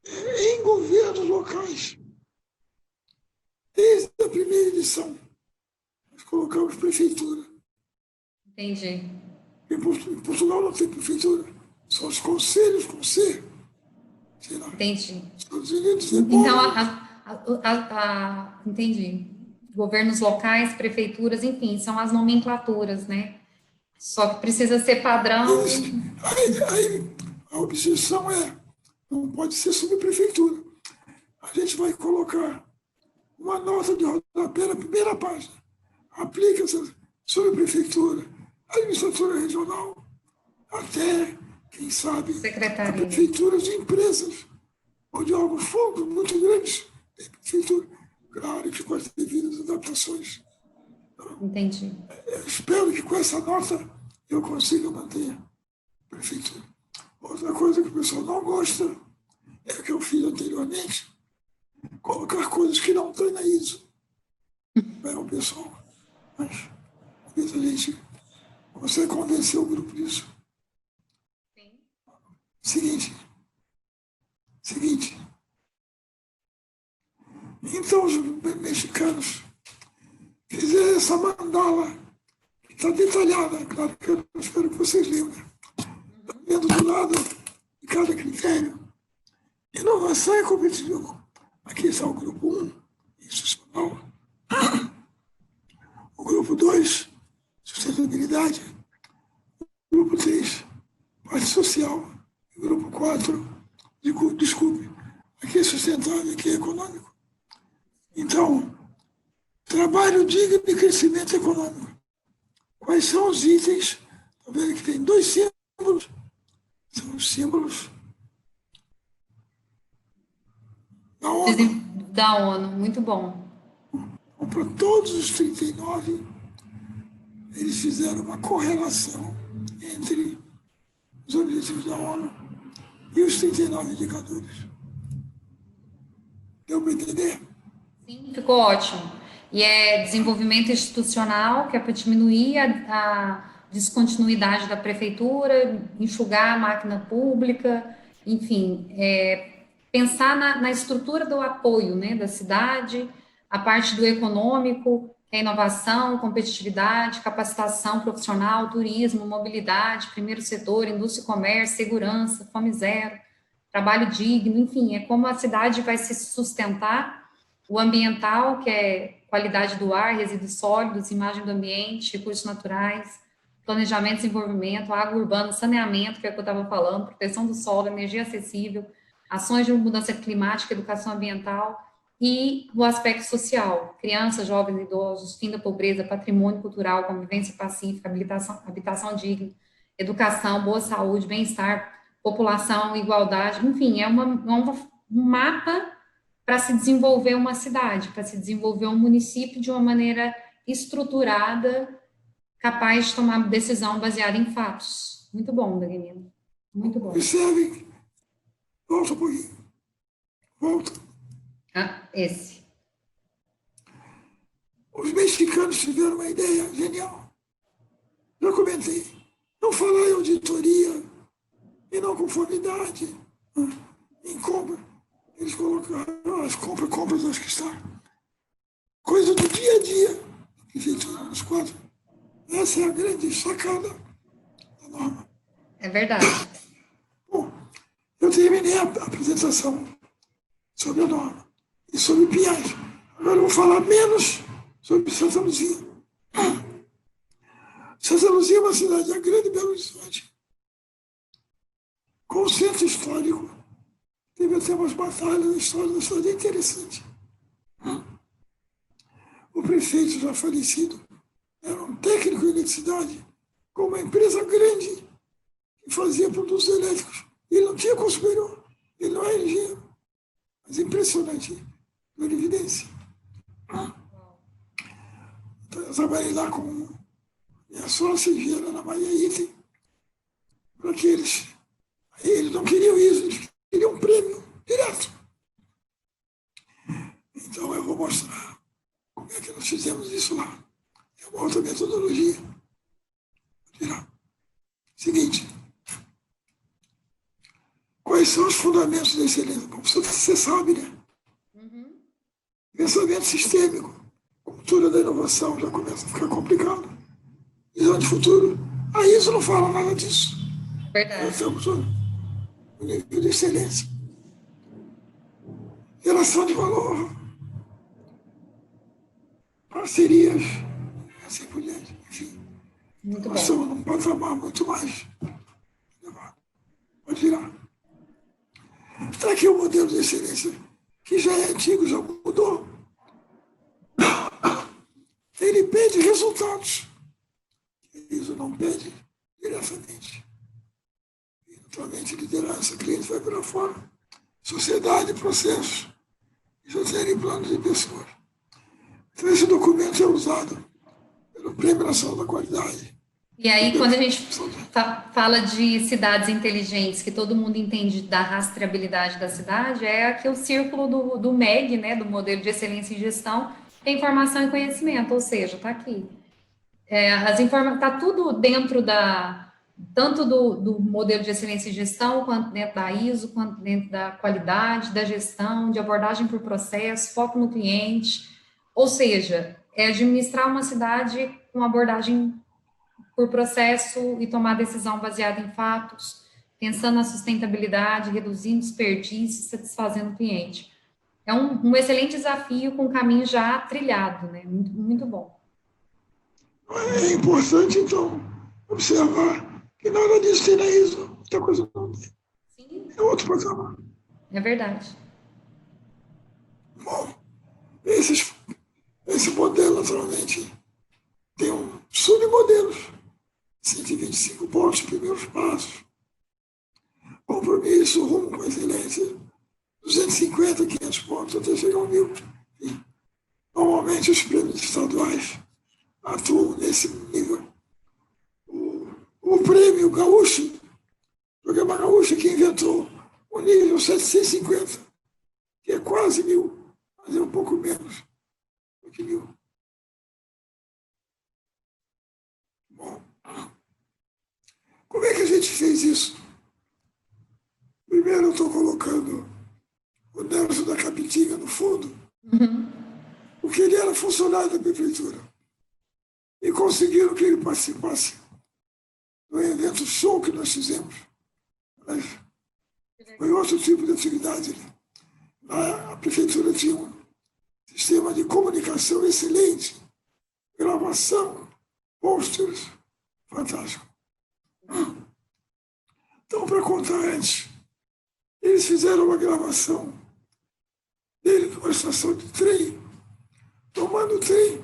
é em governos locais. Desde a primeira edição, nós colocamos prefeitura.
Entendi.
Em Portugal não tem prefeitura, são os conselhos com C. Sei lá.
Entendi.
Estados Unidos é
Então,
bom.
entendi. Governos locais, prefeituras, enfim, são as nomenclaturas, né? Só que precisa ser padrão.
Aí a objeção é, não pode ser subprefeitura. A gente vai colocar uma nota de rodapé na primeira página. Aplica-se subprefeitura, administratura regional, até, quem sabe, a
Secretaria.
prefeituras de empresas ou de órgãos públicos muito grandes. Tem prefeitura, claro que com as devidas adaptações.
Entendi.
Eu espero que com essa nota eu consiga manter a prefeitura. Outra coisa que o pessoal não gosta é o que eu fiz anteriormente, colocar coisas que não tem na ISO. É o pessoal. Mas, às vezes a gente consegue convencer o grupo disso. Seguinte. Então, os mexicanos fizeram essa mandala, que está detalhada, claro que eu espero que vocês leiam, né? Está vendo do lado de cada critério. Inovação e competitividade. Aqui está o grupo 1, institucional. O grupo 2, sustentabilidade. O grupo 3, parte social. O grupo 4, desculpe, aqui é sustentável, aqui é econômico. Então, trabalho digno e crescimento econômico. Quais são os itens? Está vendo que tem 2 símbolos? São os símbolos da ONU.
Da ONU, muito bom.
Então, para todos os 39, eles fizeram uma correlação entre os objetivos da ONU e os 39 indicadores. Deu para entender?
Sim, ficou ótimo. E é desenvolvimento institucional, que é para diminuir a descontinuidade da prefeitura, enxugar a máquina pública, enfim, pensar na estrutura do apoio, né, da cidade, a parte do econômico, que é inovação, competitividade, capacitação profissional, turismo, mobilidade, primeiro setor, indústria e comércio, segurança, fome zero, trabalho digno, enfim, é como a cidade vai se sustentar, o ambiental, que é qualidade do ar, resíduos sólidos, imagem do ambiente, recursos naturais, planejamento e desenvolvimento, água urbana, saneamento, que é o que eu estava falando, proteção do solo, energia acessível, ações de mudança climática, educação ambiental e o aspecto social, crianças, jovens, idosos, fim da pobreza, patrimônio cultural, convivência pacífica, habitação digna, educação, boa saúde, bem-estar, população, igualdade, enfim, é um mapa para se desenvolver uma cidade, para se desenvolver um município de uma maneira estruturada, capaz de tomar decisão baseada em fatos. Muito bom, Danilo. Muito bom.
Observem. Volta um pouquinho. Volta.
Esse.
Os mexicanos tiveram uma ideia genial. Já comentei. Não falar em auditoria, em não conformidade, em compra. Eles colocaram as compras, acho que está. Coisa do dia a dia. Prefeitura nos 4. Essa é a grande sacada da norma.
É verdade.
Bom, eu terminei a apresentação sobre a norma e sobre Pinhais. Agora eu vou falar menos sobre Santa Luzia. Santa Luzia é uma cidade da grande Belo Horizonte, com centro histórico. Teve até umas batalhas na história da cidade interessante. O prefeito já falecido era um técnico em eletricidade com uma empresa grande que fazia produtos elétricos. Ele não tinha consumidor, ele não era engenheiro. Mas impressionante, por evidência. Então eu trabalhei lá com minha sócia, engenheira Ana Maria Item, para que eles não queriam isso, eles queriam um prêmio direto. Como é que nós fizemos isso lá? É uma outra metodologia. Seguinte, quais são os fundamentos da excelência? Como você sabe, né? Pensamento sistêmico, cultura da inovação, já começa a ficar complicado. Visão de futuro, a ISO não fala nada disso.
Verdade.
Estamos no nível de excelência. Relação de valor, parcerias, assim por diante. Enfim,
Muito
nós
bom.
estamos num patamar muito mais elevado. Pode virar. Está aqui o modelo de excelência, que já é antigo, já mudou. Ele pede resultados. Isso não pede diretamente. E, naturalmente, liderança, cliente vai para fora. Sociedade, processos. Gestão e planos de pessoas. Então, esse documento é usado pelo Prêmio Nacional da Qualidade.
E aí, quando a gente fala de cidades inteligentes, que todo mundo entende da rastreabilidade da cidade, é aqui o círculo do MEG, né, do Modelo de Excelência em Gestão, é informação e conhecimento, ou seja, está aqui. Está tudo dentro tanto do modelo de excelência em gestão, quanto dentro da ISO, quanto dentro da qualidade, da gestão, de abordagem por processo, foco no cliente, ou seja, é administrar uma cidade com abordagem por processo e tomar decisão baseada em fatos, pensando na sustentabilidade, reduzindo desperdício, satisfazendo o cliente. É um excelente desafio com o caminho já trilhado, né? Muito, muito bom.
É importante, então, observar que nada disso tem na ISO. Muita coisa não tem.
Sim.
É outro patamar.
É verdade.
Bom, esse modelo, naturalmente, tem submodelos. 125 pontos, primeiros passos. Compromisso, rumo com a excelência. 250, 500 pontos, até chegar ao 1000. Normalmente, os prêmios estaduais atuam nesse nível. O prêmio Gaúcho, o programa Gaúcho, que inventou o nível 750, que é quase 1000, mas é um pouco menos do que 1000. Bom, como é que a gente fez isso? Primeiro, eu estou colocando o Nelson da Capitinga no fundo, porque ele era funcionário da prefeitura. E conseguiram que ele participasse do evento show que nós fizemos. Mas foi outro tipo de atividade. A prefeitura tinha um sistema de comunicação excelente, gravação, posters, fantástico. Então, para contar antes, eles fizeram uma gravação dele numa estação de trem, tomando trem,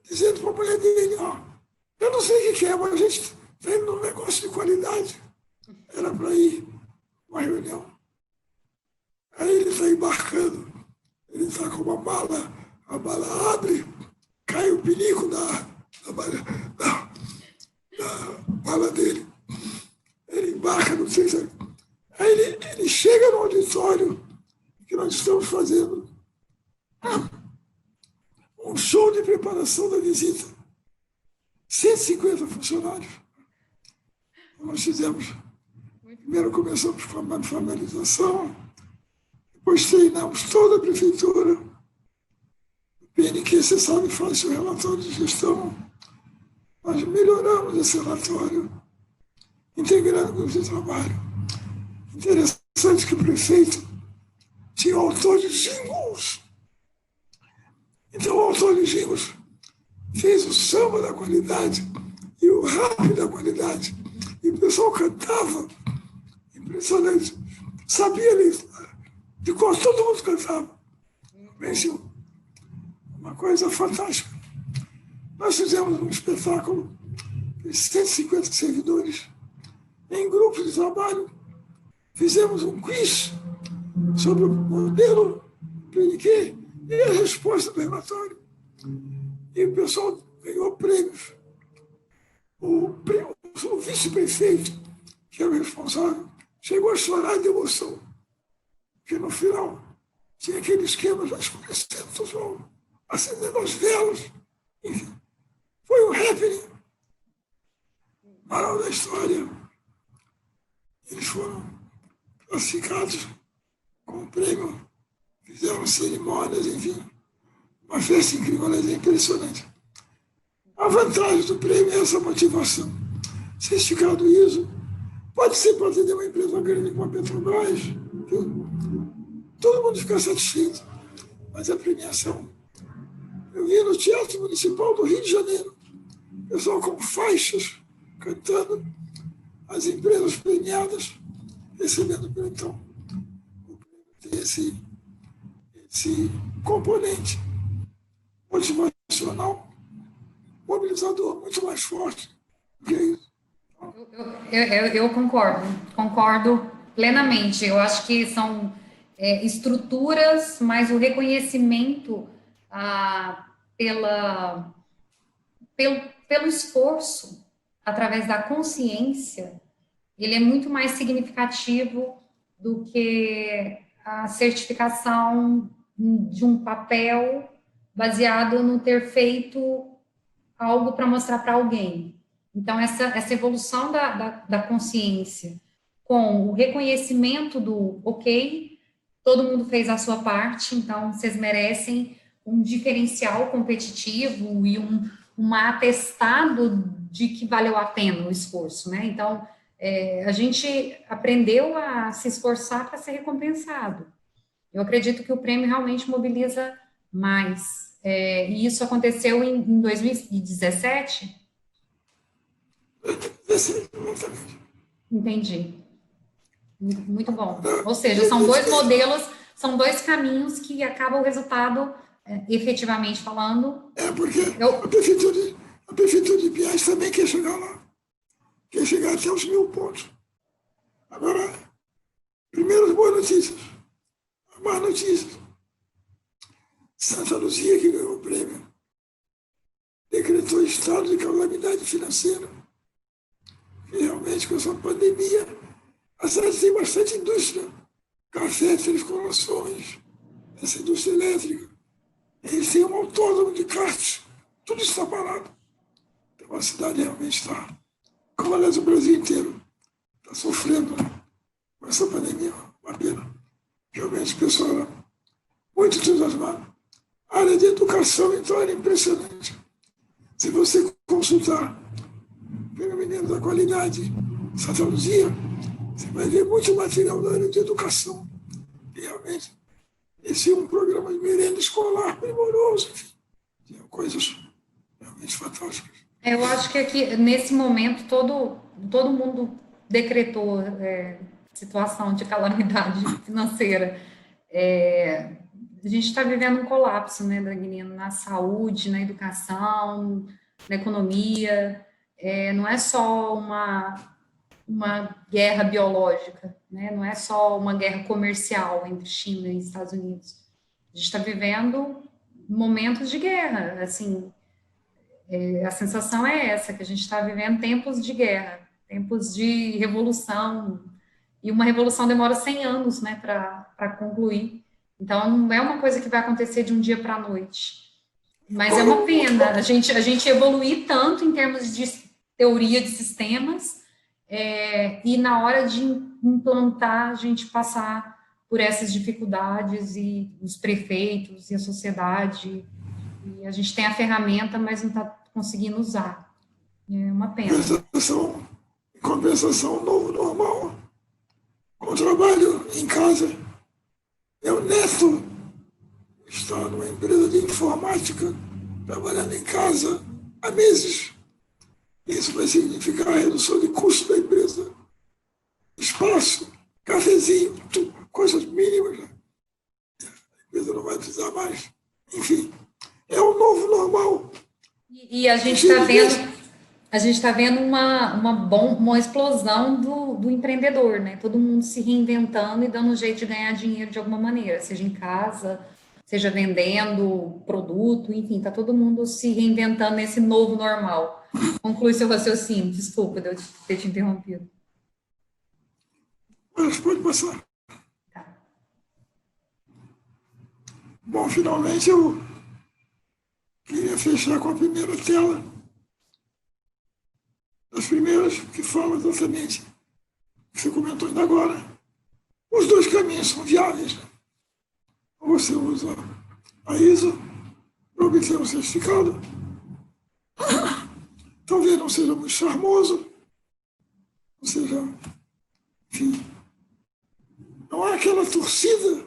dizendo para a mulher dele, eu não sei o que é, mas a gente está indo num negócio de qualidade. Era para ir uma reunião. Aí ele está embarcando, ele está com uma mala, a mala abre, cai o pinico da mala dele. Ele embarca, não sei se... Aí ele chega no auditório que nós estamos fazendo um show de preparação da visita. 150 funcionários. Nós fizemos. Primeiro começamos com a formalização, depois treinamos toda a prefeitura. O PNQ, você sabe, faz o relatório de gestão. Nós melhoramos esse relatório, integrando o grupo de trabalho. Interessante que o prefeito tinha o autor de jingles. Então, o autor de jingles fez o samba da qualidade e o rap da qualidade. E o pessoal cantava. Impressionante. Sabia ali, de cor, todo mundo cantava. Venceu. Uma coisa fantástica. Nós fizemos um espetáculo de 150 servidores em grupos de trabalho. Fizemos um quiz sobre o modelo PNQ e a resposta do relatório. E o pessoal ganhou prêmios. O vice-prefeito, que era o responsável, chegou a chorar de emoção, porque no final tinha aquele esquema já escurecendo, acendendo as velas. Enfim, foi um happening. Moral da história. Eles foram classificados com o prêmio, fizeram cerimônias, enfim. Uma festa incrível, é impressionante. A vantagem do prêmio é essa motivação. Certificado ISO pode ser para atender uma empresa grande como a Petrobras, viu? Todo mundo fica satisfeito. Mas a premiação, eu vi no Teatro Municipal do Rio de Janeiro, pessoal com faixas, cantando, as empresas premiadas, recebendo o então. Tem esse componente motivacional, mobilizador, muito mais forte do que isso.
Eu concordo plenamente. Eu acho que são estruturas, mas o reconhecimento pelo esforço, através da consciência, ele é muito mais significativo do que a certificação de um papel baseado no ter feito algo para mostrar para alguém. Então, essa evolução da consciência com o reconhecimento do, ok, todo mundo fez a sua parte, então vocês merecem um diferencial competitivo e um atestado de que valeu a pena o esforço, né? Então, a gente aprendeu a se esforçar para ser recompensado. Eu acredito que o prêmio realmente mobiliza mais. E isso aconteceu em 2017? Entendi. Muito bom. Ou seja, são dois modelos, são dois caminhos que acabam o resultado, efetivamente falando.
Porque a prefeitura de Piás também quer chegar lá. Quer chegar até os 1.000 pontos. Agora, primeiro as boas notícias. As más notícias. Santa Luzia, que ganhou o prêmio, decretou estado de calamidade financeira. E realmente, com essa pandemia, a cidade tem bastante indústria. Café, telecomunicações, essa indústria elétrica. Eles têm um autódromo de kart. Tudo está parado. Então, a cidade realmente está, como aliás o Brasil inteiro, está sofrendo, né, com essa pandemia. Uma pena. Realmente, o pessoal era muito entusiasmado. A área de educação, então, era impressionante. Se você consultar pelo Menino da Qualidade, Santa Luzia, você vai ver muito material da área de educação. E, realmente, esse é um programa de merenda escolar primoroso, enfim. Tinha coisas realmente fantásticas.
Eu acho que aqui, nesse momento, todo mundo decretou situação de calamidade financeira. A gente está vivendo um colapso, né, Dagnino, na saúde, na educação, na economia. Não é só uma guerra biológica, né? Não é só uma guerra comercial entre China e Estados Unidos. A gente está vivendo momentos de guerra, assim, a sensação é essa, que a gente está vivendo tempos de guerra, tempos de revolução, e uma revolução demora 100 anos, né, para concluir. Então, não é uma coisa que vai acontecer de um dia para a noite. Mas é uma pena a gente evoluir tanto em termos de teoria de sistemas, e na hora de implantar, a gente passar por essas dificuldades, e os prefeitos e a sociedade, e a gente tem a ferramenta, mas não está conseguindo usar. É uma pena.
Em compensação, novo normal. Com trabalho em casa. Meu neto está numa empresa de informática, trabalhando em casa há meses. Isso vai significar a redução de custo da empresa. Espaço, cafezinho, tudo, coisas mínimas. A empresa não vai precisar mais. Enfim, é o novo normal.
E a gente está vendo uma explosão do empreendedor, né? Todo mundo se reinventando e dando um jeito de ganhar dinheiro de alguma maneira, seja em casa, seja vendendo produto, enfim, está todo mundo se reinventando nesse novo normal. Conclui seu raciocínio, desculpa de eu ter te interrompido.
Mas pode passar. Tá. Bom, finalmente eu Queria fechar com a primeira tela, das primeiras, que fala exatamente o que você comentou ainda agora. Os dois caminhos são viáveis. Ou você usa a ISO para obter um certificado. Talvez não seja muito charmoso, ou seja, enfim, não há aquela torcida,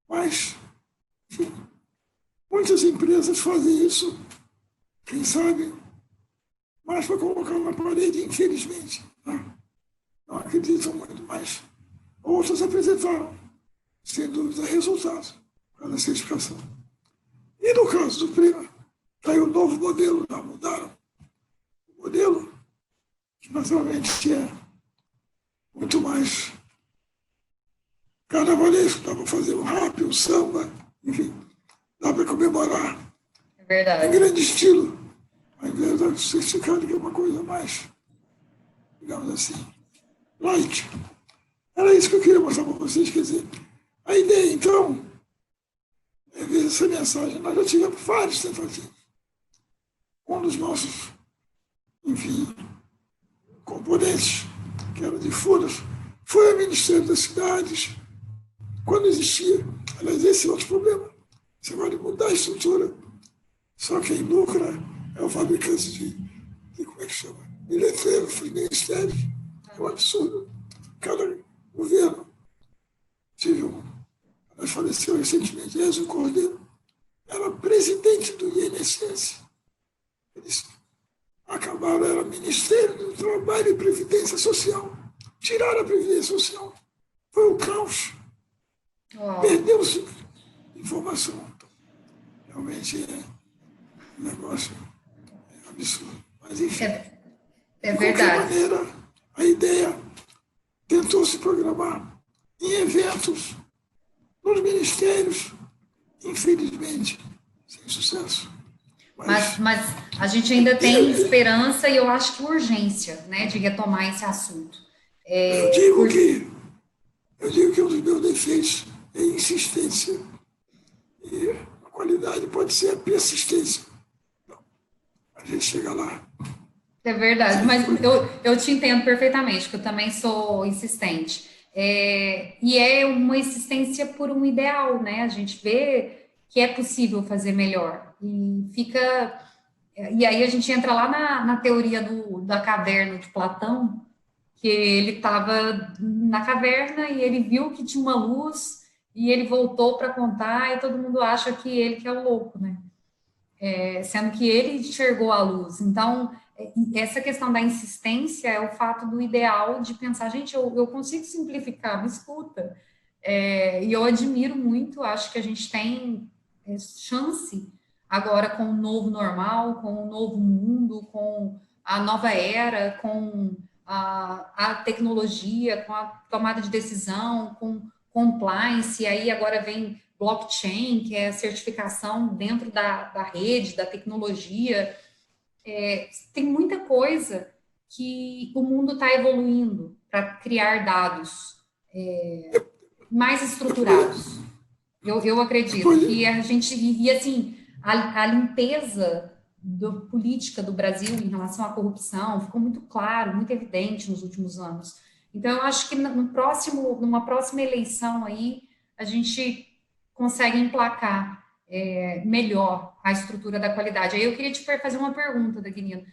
mas, enfim, muitas empresas fazem isso, quem sabe, mais para colocar na parede, infelizmente. Né? Não acreditam muito, mas outras apresentaram, sem dúvida, resultados para a certificação. E no caso do prêmio, está aí o novo modelo, já mudaram o modelo, que naturalmente é muito mais carnavalesco, dá para fazer um rap, um samba, enfim, dá para comemorar
É
em
verdade.
grande estilo, ao invés do certificado, que é uma coisa mais, digamos assim, light. Era isso que eu queria mostrar para vocês, quer dizer, a ideia, então, é ver essa mensagem. Nós já tivemos vários tentativas. Um dos nossos, enfim, componentes, que era de Furas, foi o Ministério das Cidades, quando existia. Aliás, esse é outro problema. Você vai mudar a estrutura. Só quem lucra é o fabricante de como é que chama? De letreiros, ministérios. É um absurdo. Cada governo tive um. Ela faleceu recentemente, Ezio Cordeiro, era presidente do INSS. Eles acabaram, era Ministério do Trabalho e Previdência Social. Tiraram a Previdência Social. Foi um caos. Perdeu-se informação. Então, realmente é um negócio absurdo. Mas, enfim,
É
de qualquer
verdade.
maneira, a ideia tentou se programar em eventos, nos ministérios, infelizmente, sem sucesso.
Mas a gente ainda tem esperança e eu acho que urgência, né, de retomar esse assunto.
Eu digo que um dos meus defeitos é insistência. E a qualidade pode ser a persistência. Então, a gente chega lá.
É verdade, mas eu te entendo perfeitamente, que eu também sou insistente. E é uma insistência por um ideal, né? A gente vê que é possível fazer melhor. E fica. E aí a gente entra lá na teoria da caverna de Platão, que ele estava na caverna e ele viu que tinha uma luz e ele voltou para contar e todo mundo acha que ele que é o louco, né? Sendo que ele enxergou a luz. Então, essa questão da insistência é o fato do ideal de pensar, gente, eu consigo simplificar, me escuta. E eu admiro muito, acho que a gente tem chance agora com o novo normal, com o novo mundo, com a nova era, com a tecnologia, com a tomada de decisão, com compliance, e aí agora vem blockchain, que é a certificação dentro da rede, da tecnologia. Tem muita coisa que o mundo está evoluindo para criar dados mais estruturados. Eu acredito que a gente, e assim, a limpeza política do Brasil em relação à corrupção ficou muito claro, muito evidente nos últimos anos. Então, eu acho que numa próxima eleição aí, a gente consegue emplacar melhor a estrutura da qualidade. Aí eu queria te fazer uma pergunta, Daguinino.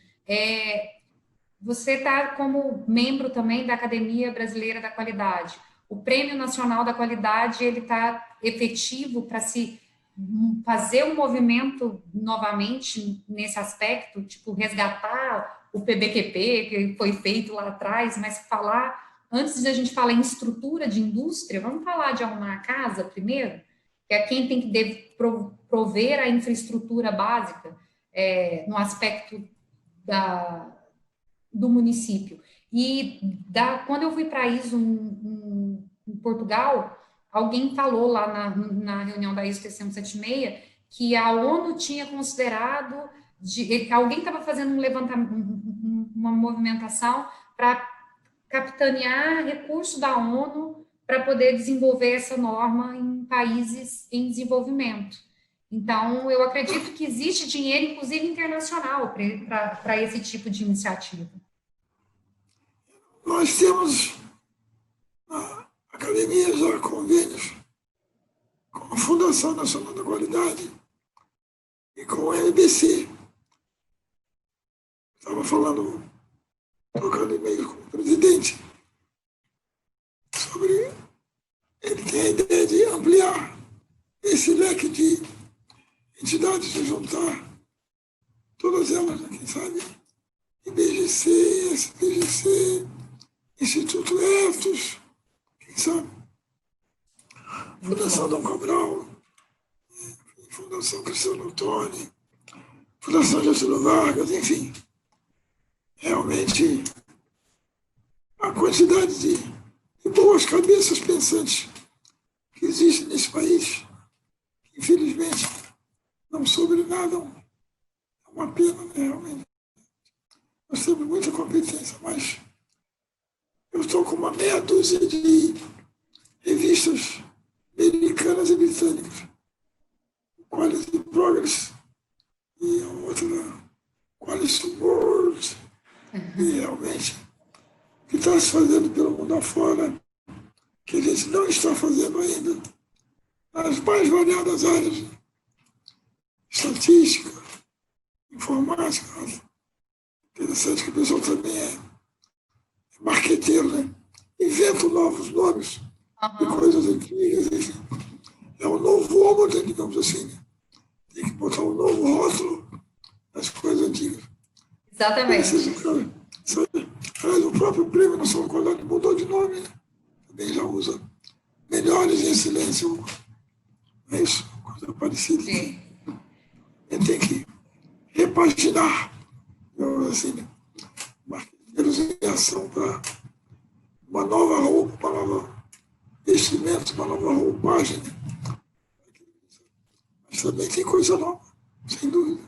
Você está como membro também da Academia Brasileira da Qualidade. O Prêmio Nacional da Qualidade, ele está efetivo para se fazer um movimento novamente nesse aspecto, tipo resgatar o PBQP que foi feito lá atrás, mas antes de a gente falar em estrutura de indústria, vamos falar de arrumar a casa primeiro, que é quem tem que prover a infraestrutura básica no aspecto do município. Quando eu fui para a ISO em Portugal, alguém falou lá na reunião da ISO TC176 que a ONU tinha considerado, alguém estava fazendo um levantamento, uma movimentação para capitanear recursos da ONU para poder desenvolver essa norma em países em desenvolvimento. Então, eu acredito que existe dinheiro, inclusive internacional, para esse tipo de iniciativa.
Nós temos na academia já convênios com a Fundação Nacional da Qualidade e com a LBC. Estava falando, trocando e-mail com o presidente, sobre ele tem a ideia de ampliar esse leque de entidades, de juntar todas elas, né, quem sabe, IBGC, SBGC, Instituto Etos, quem sabe, Fundação Dom Cabral, Fundação Cristiano Ottoni, Fundação Getúlio Vargas, enfim. Realmente, a quantidade de boas cabeças pensantes que existe nesse país, que infelizmente não sobrenadam, é uma pena, né, realmente. Nós temos muita competência, mas eu estou com uma meia dúzia de revistas americanas e britânicas, Quality Progress e a outra Quality World, e realmente o que está se fazendo pelo mundo afora, que a gente não está fazendo ainda, nas mais variadas áreas, estatística, informática. Interessante que o pessoal também é marqueteiro, né? Inventa novos nomes de coisas antigas, enfim. É um novo ômega, digamos assim, né? Tem que botar um novo rótulo nas coisas antigas.
Exatamente.
O próprio Prêmio Nacional da Qualidade mudou de nome, né? Também já usa Melhores em Silêncio. É isso, coisa parecida.
Sim.
Ele tem que repaginar, digamos assim, né? Marqueteiros em ação para uma nova roupa, uma nova vestimento, uma nova roupagem, né? Mas também tem coisa nova, sem dúvida.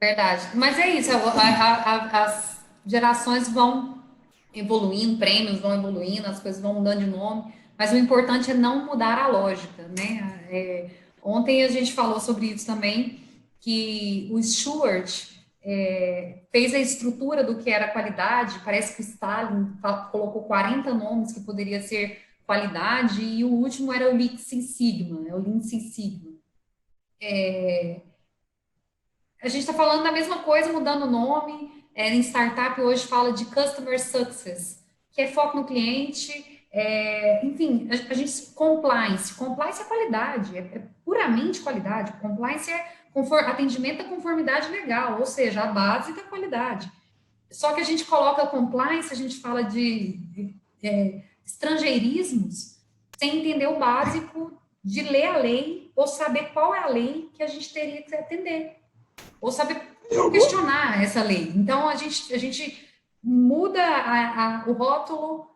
Verdade. Mas é isso, as gerações vão evoluindo, prêmios vão evoluindo, as coisas vão mudando de nome, mas o importante é não mudar a lógica, né? Ontem a gente falou sobre isso também, que o Stewart fez a estrutura do que era qualidade, parece que o Stalin colocou 40 nomes que poderia ser qualidade, e o último era o Lean Six Sigma, o Lean Six Sigma. A gente está falando da mesma coisa, mudando o nome. Em startup hoje fala de Customer Success, que é foco no cliente. Enfim, a gente compliance é qualidade, é puramente qualidade. Compliance é atendimento à conformidade legal, ou seja, a base da qualidade. Só que a gente coloca compliance, a gente fala de estrangeirismos, sem entender o básico de ler a lei ou saber qual é a lei que a gente teria que atender, ou saber questionar essa lei. Então, a gente muda o rótulo,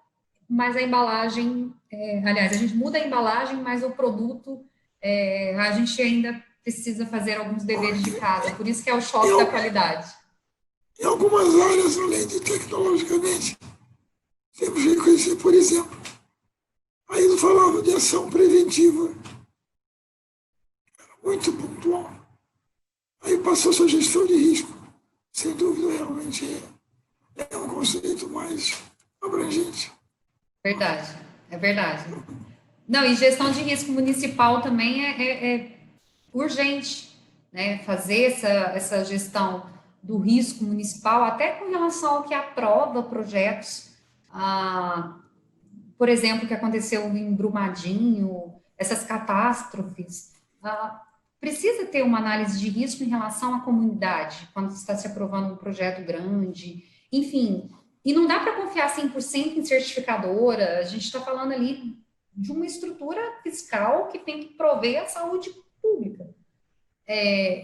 mas a embalagem, aliás, a gente muda a embalagem, mas o produto, a gente ainda precisa fazer alguns deveres de casa, por isso que é o choque da qualidade.
Em algumas áreas, além de tecnologicamente, temos que reconhecer, por exemplo, aí eu falava de ação preventiva, era muito pontual. Aí passou a gestão de risco. Sem dúvida, realmente é um conceito mais abrangente.
Verdade, é verdade. Não, e gestão de risco municipal também é urgente, né? Fazer essa gestão do risco municipal, até com relação ao que aprova projetos, por exemplo, o que aconteceu em Brumadinho, essas catástrofes, precisa ter uma análise de risco em relação à comunidade, quando está se aprovando um projeto grande, enfim, e não dá para confiar 100% em certificadora, a gente está falando ali de uma estrutura fiscal que tem que prover a saúde pública.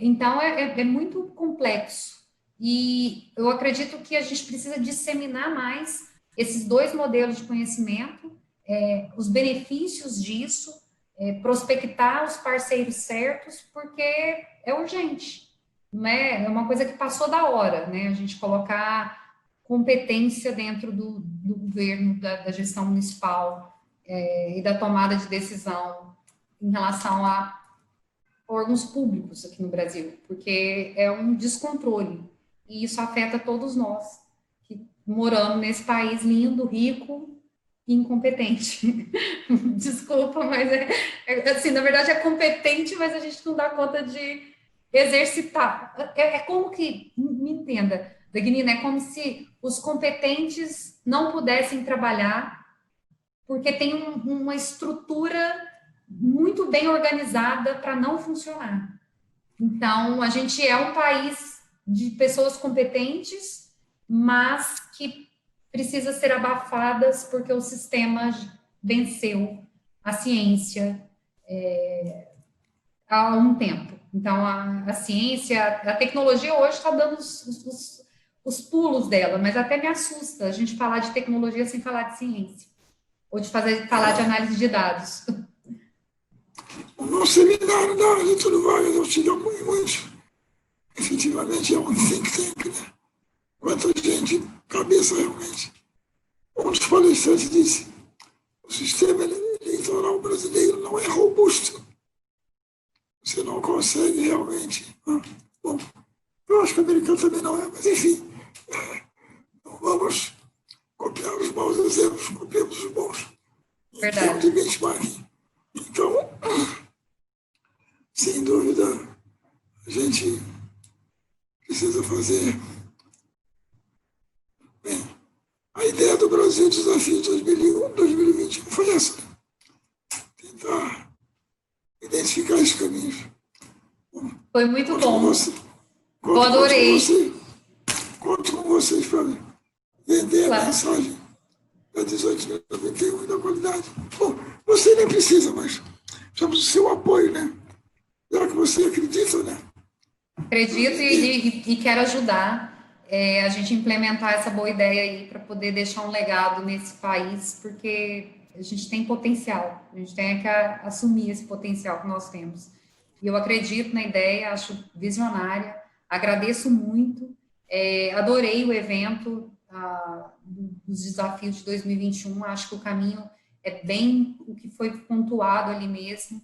Então, é muito complexo. E eu acredito que a gente precisa disseminar mais esses dois modelos de conhecimento, os benefícios disso, prospectar os parceiros certos, porque é urgente, não é? É uma coisa que passou da hora, né? A gente colocar competência dentro do governo, da gestão municipal, e da tomada de decisão em relação a órgãos públicos aqui no Brasil, porque é um descontrole. E isso afeta todos nós que moramos nesse país lindo, rico e incompetente. Desculpa, mas assim, na verdade é competente, mas a gente não dá conta de exercitar. É como que, me entenda, Dagnina, é como se os competentes não pudessem trabalhar porque tem uma estrutura muito bem organizada para não funcionar. Então, a gente é um país de pessoas competentes, mas que precisa ser abafadas porque o sistema venceu a ciência há um tempo. Então, a ciência, a tecnologia hoje está dando os pulos dela, mas até me assusta a gente falar de tecnologia sem falar de ciência, ou de falar de análise de dados.
O nosso seminário da Getúlio Vargas auxiliou muito. Efetivamente é um think tank, né? Quanta gente, cabeça realmente. Um dos palestrantes disse: o sistema eleitoral brasileiro não é robusto. Você não consegue realmente. Bom, eu acho que o americano também não é, mas enfim, não vamos copiar os maus exemplos, copiamos os bons. Em termos de benchmarking. Então, sem dúvida, a gente precisa fazer. Bem, a ideia do Brasil Desafio 2021 foi essa, né? Tentar identificar esses caminhos.
Foi muito bom. Eu adorei.
Conto com vocês para vender a mensagem da 18.091 e da qualidade. Bom, você nem precisa, mas precisamos do seu apoio, né? Já que você acredita, né?
Acredito e quero ajudar a gente implementar essa boa ideia aí para poder deixar um legado nesse país, porque a gente tem potencial, a gente tem que assumir esse potencial que nós temos. E eu acredito na ideia, acho visionária, agradeço muito, adorei o evento dos desafios de 2021, acho que o caminho é bem o que foi pontuado ali mesmo.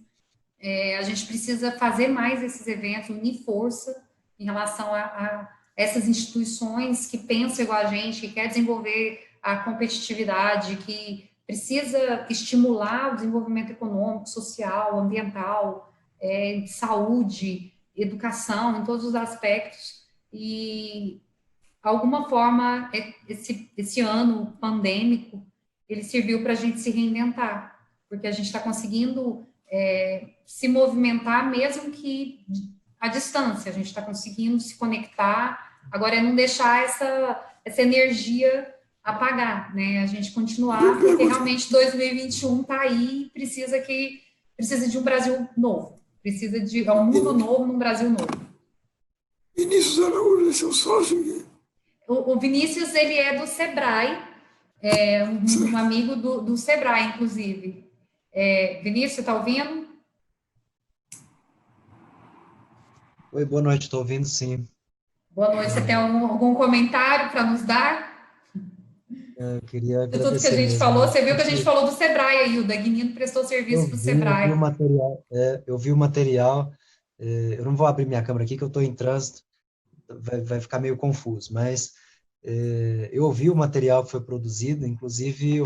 A gente precisa fazer mais esses eventos, unir força em relação a essas instituições que pensam igual a gente, que quer desenvolver a competitividade, que precisa estimular o desenvolvimento econômico, social, ambiental, saúde, educação, em todos os aspectos. E, de alguma forma, esse ano pandêmico, ele serviu para a gente se reinventar, porque a gente está conseguindo se movimentar, mesmo que à distância, a gente está conseguindo se conectar. Agora é não deixar essa energia apagar, né? A gente continuar, porque realmente 2021 está aí, precisa de um Brasil novo, precisa de um mundo novo num Brasil novo.
Vinícius Araújo é seu sócio?
O Vinícius, ele é do Sebrae, um amigo do Sebrae, inclusive. Vinícius, você está ouvindo?
Oi, boa noite, estou ouvindo sim.
Boa noite, você tem algum comentário para nos dar?
Eu queria
De
agradecer
tudo que a gente
mesmo.
Falou, você viu que a gente falou do Sebrae aí, o Dagnino prestou serviço para o Sebrae.
Eu vi o material, eu não vou abrir minha câmera aqui, que eu estou em trânsito, vai ficar meio confuso, mas eu ouvi o material que foi produzido, inclusive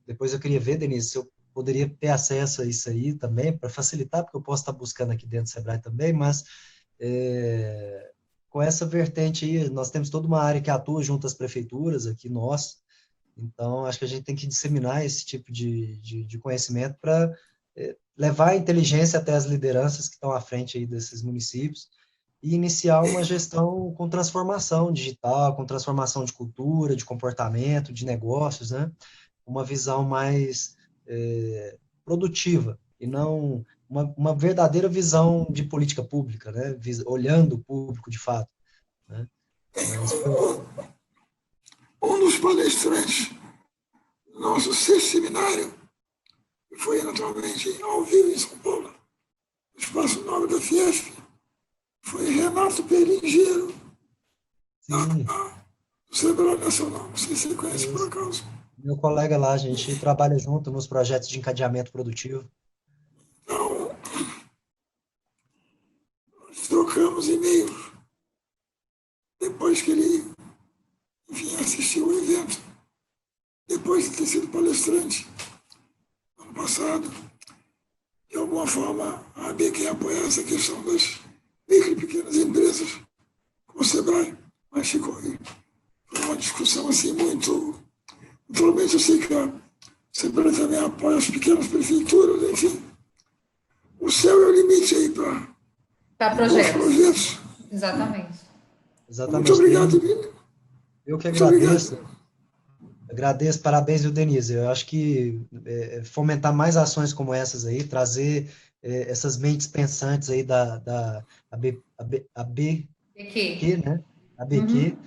depois eu queria ver, Denise, se eu poderia ter acesso a isso aí também, para facilitar, porque eu posso estar buscando aqui dentro do Sebrae também, mas com essa vertente aí, nós temos toda uma área que atua junto às prefeituras aqui, então acho que a gente tem que disseminar esse tipo de conhecimento para levar a inteligência até as lideranças que estão à frente aí desses municípios e iniciar uma gestão com transformação digital, com transformação de cultura, de comportamento, de negócios, né? Uma visão mais produtiva e não uma verdadeira visão de política pública, né? Olhando o público de fato, né?
Um dos palestrantes do nosso sexto seminário, que foi naturalmente ao vivo em São Paulo, no Espaço Nobre da Fiesp, foi Renato Pelingeiro, do Sebrae Nacional. Não sei se você conhece por acaso.
Meu colega lá, a gente trabalha junto nos projetos de encadeamento produtivo.
Então, trocamos e-mails depois que ele, enfim, assistiu o evento, depois de ter sido palestrante ano passado. De alguma forma, a ABQ apoia essa questão das micro e pequenas empresas, com o Sebrae, mas ficou foi uma discussão assim muito... Naturalmente, eu sei que a Sebrae também apoia as pequenas prefeituras, enfim. O céu é o limite aí para projetos.
Exatamente.
Muito obrigado, Vini.
Eu que
Muito
agradeço.
obrigado.
Agradeço, parabéns, viu, Denise? Eu acho que fomentar mais ações como essas aí, trazer essas mentes pensantes aí da ABQ, né? ABQ,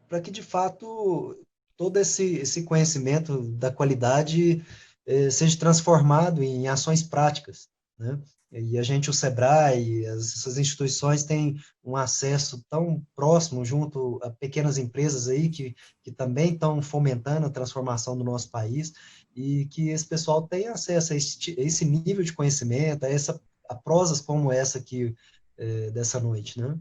para que, de fato, todo esse conhecimento da qualidade seja transformado em ações práticas, né? E a gente, o Sebrae, essas instituições têm um acesso tão próximo junto a pequenas empresas aí que também estão fomentando a transformação do nosso país e que esse pessoal tenha acesso a esse nível de conhecimento, a prosas como essa aqui dessa noite, né?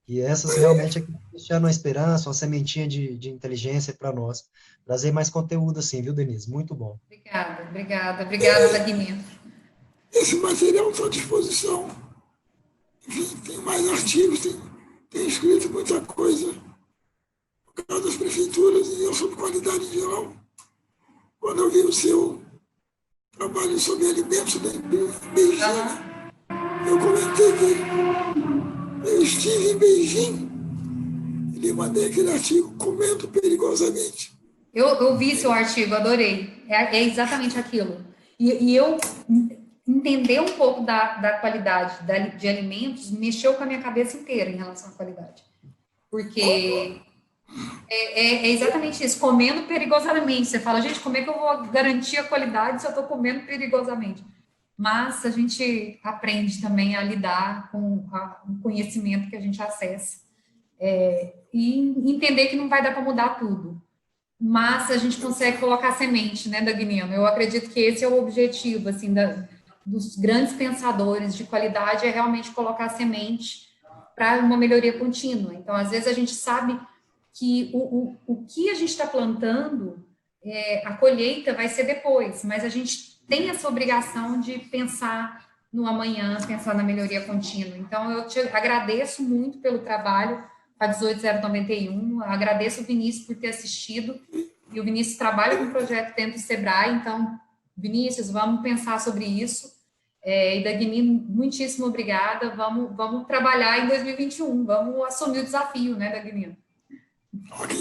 E essas realmente é que deixaram uma esperança, uma sementinha de inteligência para nós. Trazer mais conteúdo assim, viu, Denise? Muito bom.
Obrigada, Dagmir.
Esse material está à disposição. Enfim, tem mais artigos, tem escrito muita coisa por causa das prefeituras e eu sobre qualidade em geral. Quando eu vi o seu trabalho sobre alimentos da Beijing, eu comentei que eu estive em Beijing e lhe mandei aquele artigo Comendo Perigosamente.
Eu vi seu artigo, adorei. É exatamente aquilo. E eu entender um pouco da qualidade de alimentos mexeu com a minha cabeça inteira em relação à qualidade. Porque é exatamente isso, comendo perigosamente. Você fala, gente, como é que eu vou garantir a qualidade se eu estou comendo perigosamente? Mas a gente aprende também a lidar com o conhecimento que a gente acessa. E entender que não vai dar para mudar tudo. Mas a gente consegue colocar semente, né, Dagnino? Eu acredito que esse é o objetivo, assim, dos grandes pensadores de qualidade, é realmente colocar semente para uma melhoria contínua. Então, às vezes, a gente sabe que o que a gente está plantando, a colheita vai ser depois, mas a gente tem essa obrigação de pensar no amanhã, pensar na melhoria contínua. Então, eu te agradeço muito pelo trabalho a 18091, agradeço o Vinícius por ter assistido, e o Vinícius trabalha com o projeto dentro do Sebrae, então, Vinícius, vamos pensar sobre isso, e Dagmir, muitíssimo obrigada, vamos trabalhar em 2021, vamos assumir o desafio, né, Dagmir?
Ok,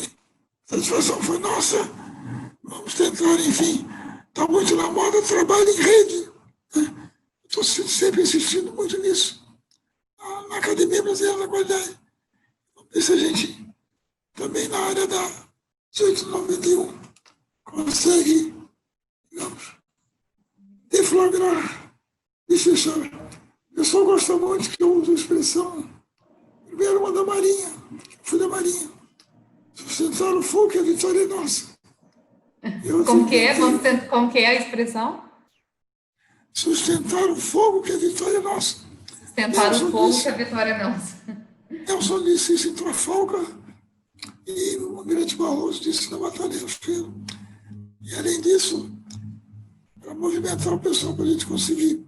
a satisfação foi nossa, vamos tentar, enfim, está muito na moda trabalho em rede, né? Estou sempre insistindo muito nisso, na Academia Brasileira da Qualidade. Vamos ver se a gente, também na área da 1891, consegue, digamos, deflagrar isso. O pessoal gosta muito que eu uso a expressão, primeiro uma da Marinha, fui da Marinha, sustentar o fogo que a vitória é nossa.
Como que é a expressão?
Sustentar o fogo que a vitória é nossa.
Sustentar o fogo que a vitória é nossa.
Nelson disse isso em Trafalgar e o Almirante Barroso disse na Batalha do Filho. E além disso, para movimentar o pessoal, para a gente conseguir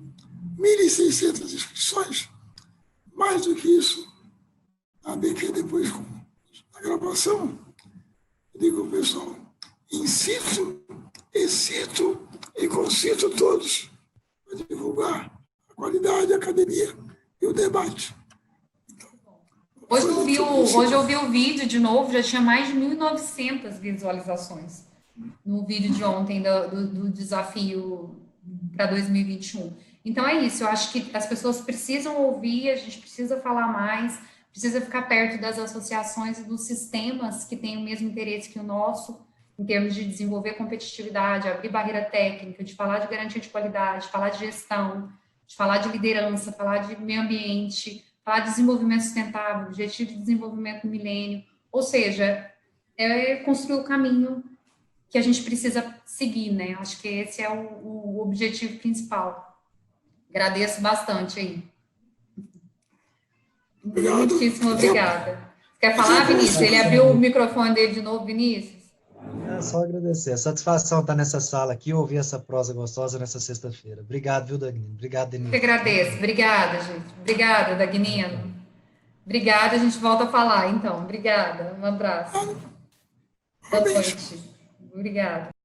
1.600 inscrições, mais do que isso, a ABQ depois com a gravação, eu digo ao pessoal, incito, excito e concito todos para divulgar a qualidade, a academia e o debate.
Hoje eu vi o vídeo de novo, já tinha mais de 1.900 visualizações no vídeo de ontem do desafio para 2021. Então é isso, eu acho que as pessoas precisam ouvir, a gente precisa falar mais, precisa ficar perto das associações e dos sistemas que têm o mesmo interesse que o nosso, em termos de desenvolver competitividade, abrir barreira técnica, de falar de garantia de qualidade, de falar de gestão, de falar de liderança, falar de meio ambiente, falar de desenvolvimento sustentável, objetivo de desenvolvimento do milênio, ou seja, é construir o caminho que a gente precisa seguir, né? Acho que esse é o objetivo principal. Agradeço bastante aí.
Obrigado.
Muitíssimo obrigada. Quer falar, Vinícius? Ele abriu o microfone dele de novo, Vinícius.
É só agradecer. Satisfação estar nessa sala aqui, ouvir essa prosa gostosa nessa sexta-feira. Obrigado, viu, Dagnino? Obrigado,
Eu
Denise.
que agradeço. Obrigada, gente. Obrigada, Dagnino. Obrigada, a gente volta a falar, então. Obrigada. Um abraço. Boa
Parabéns.
noite. Obrigada.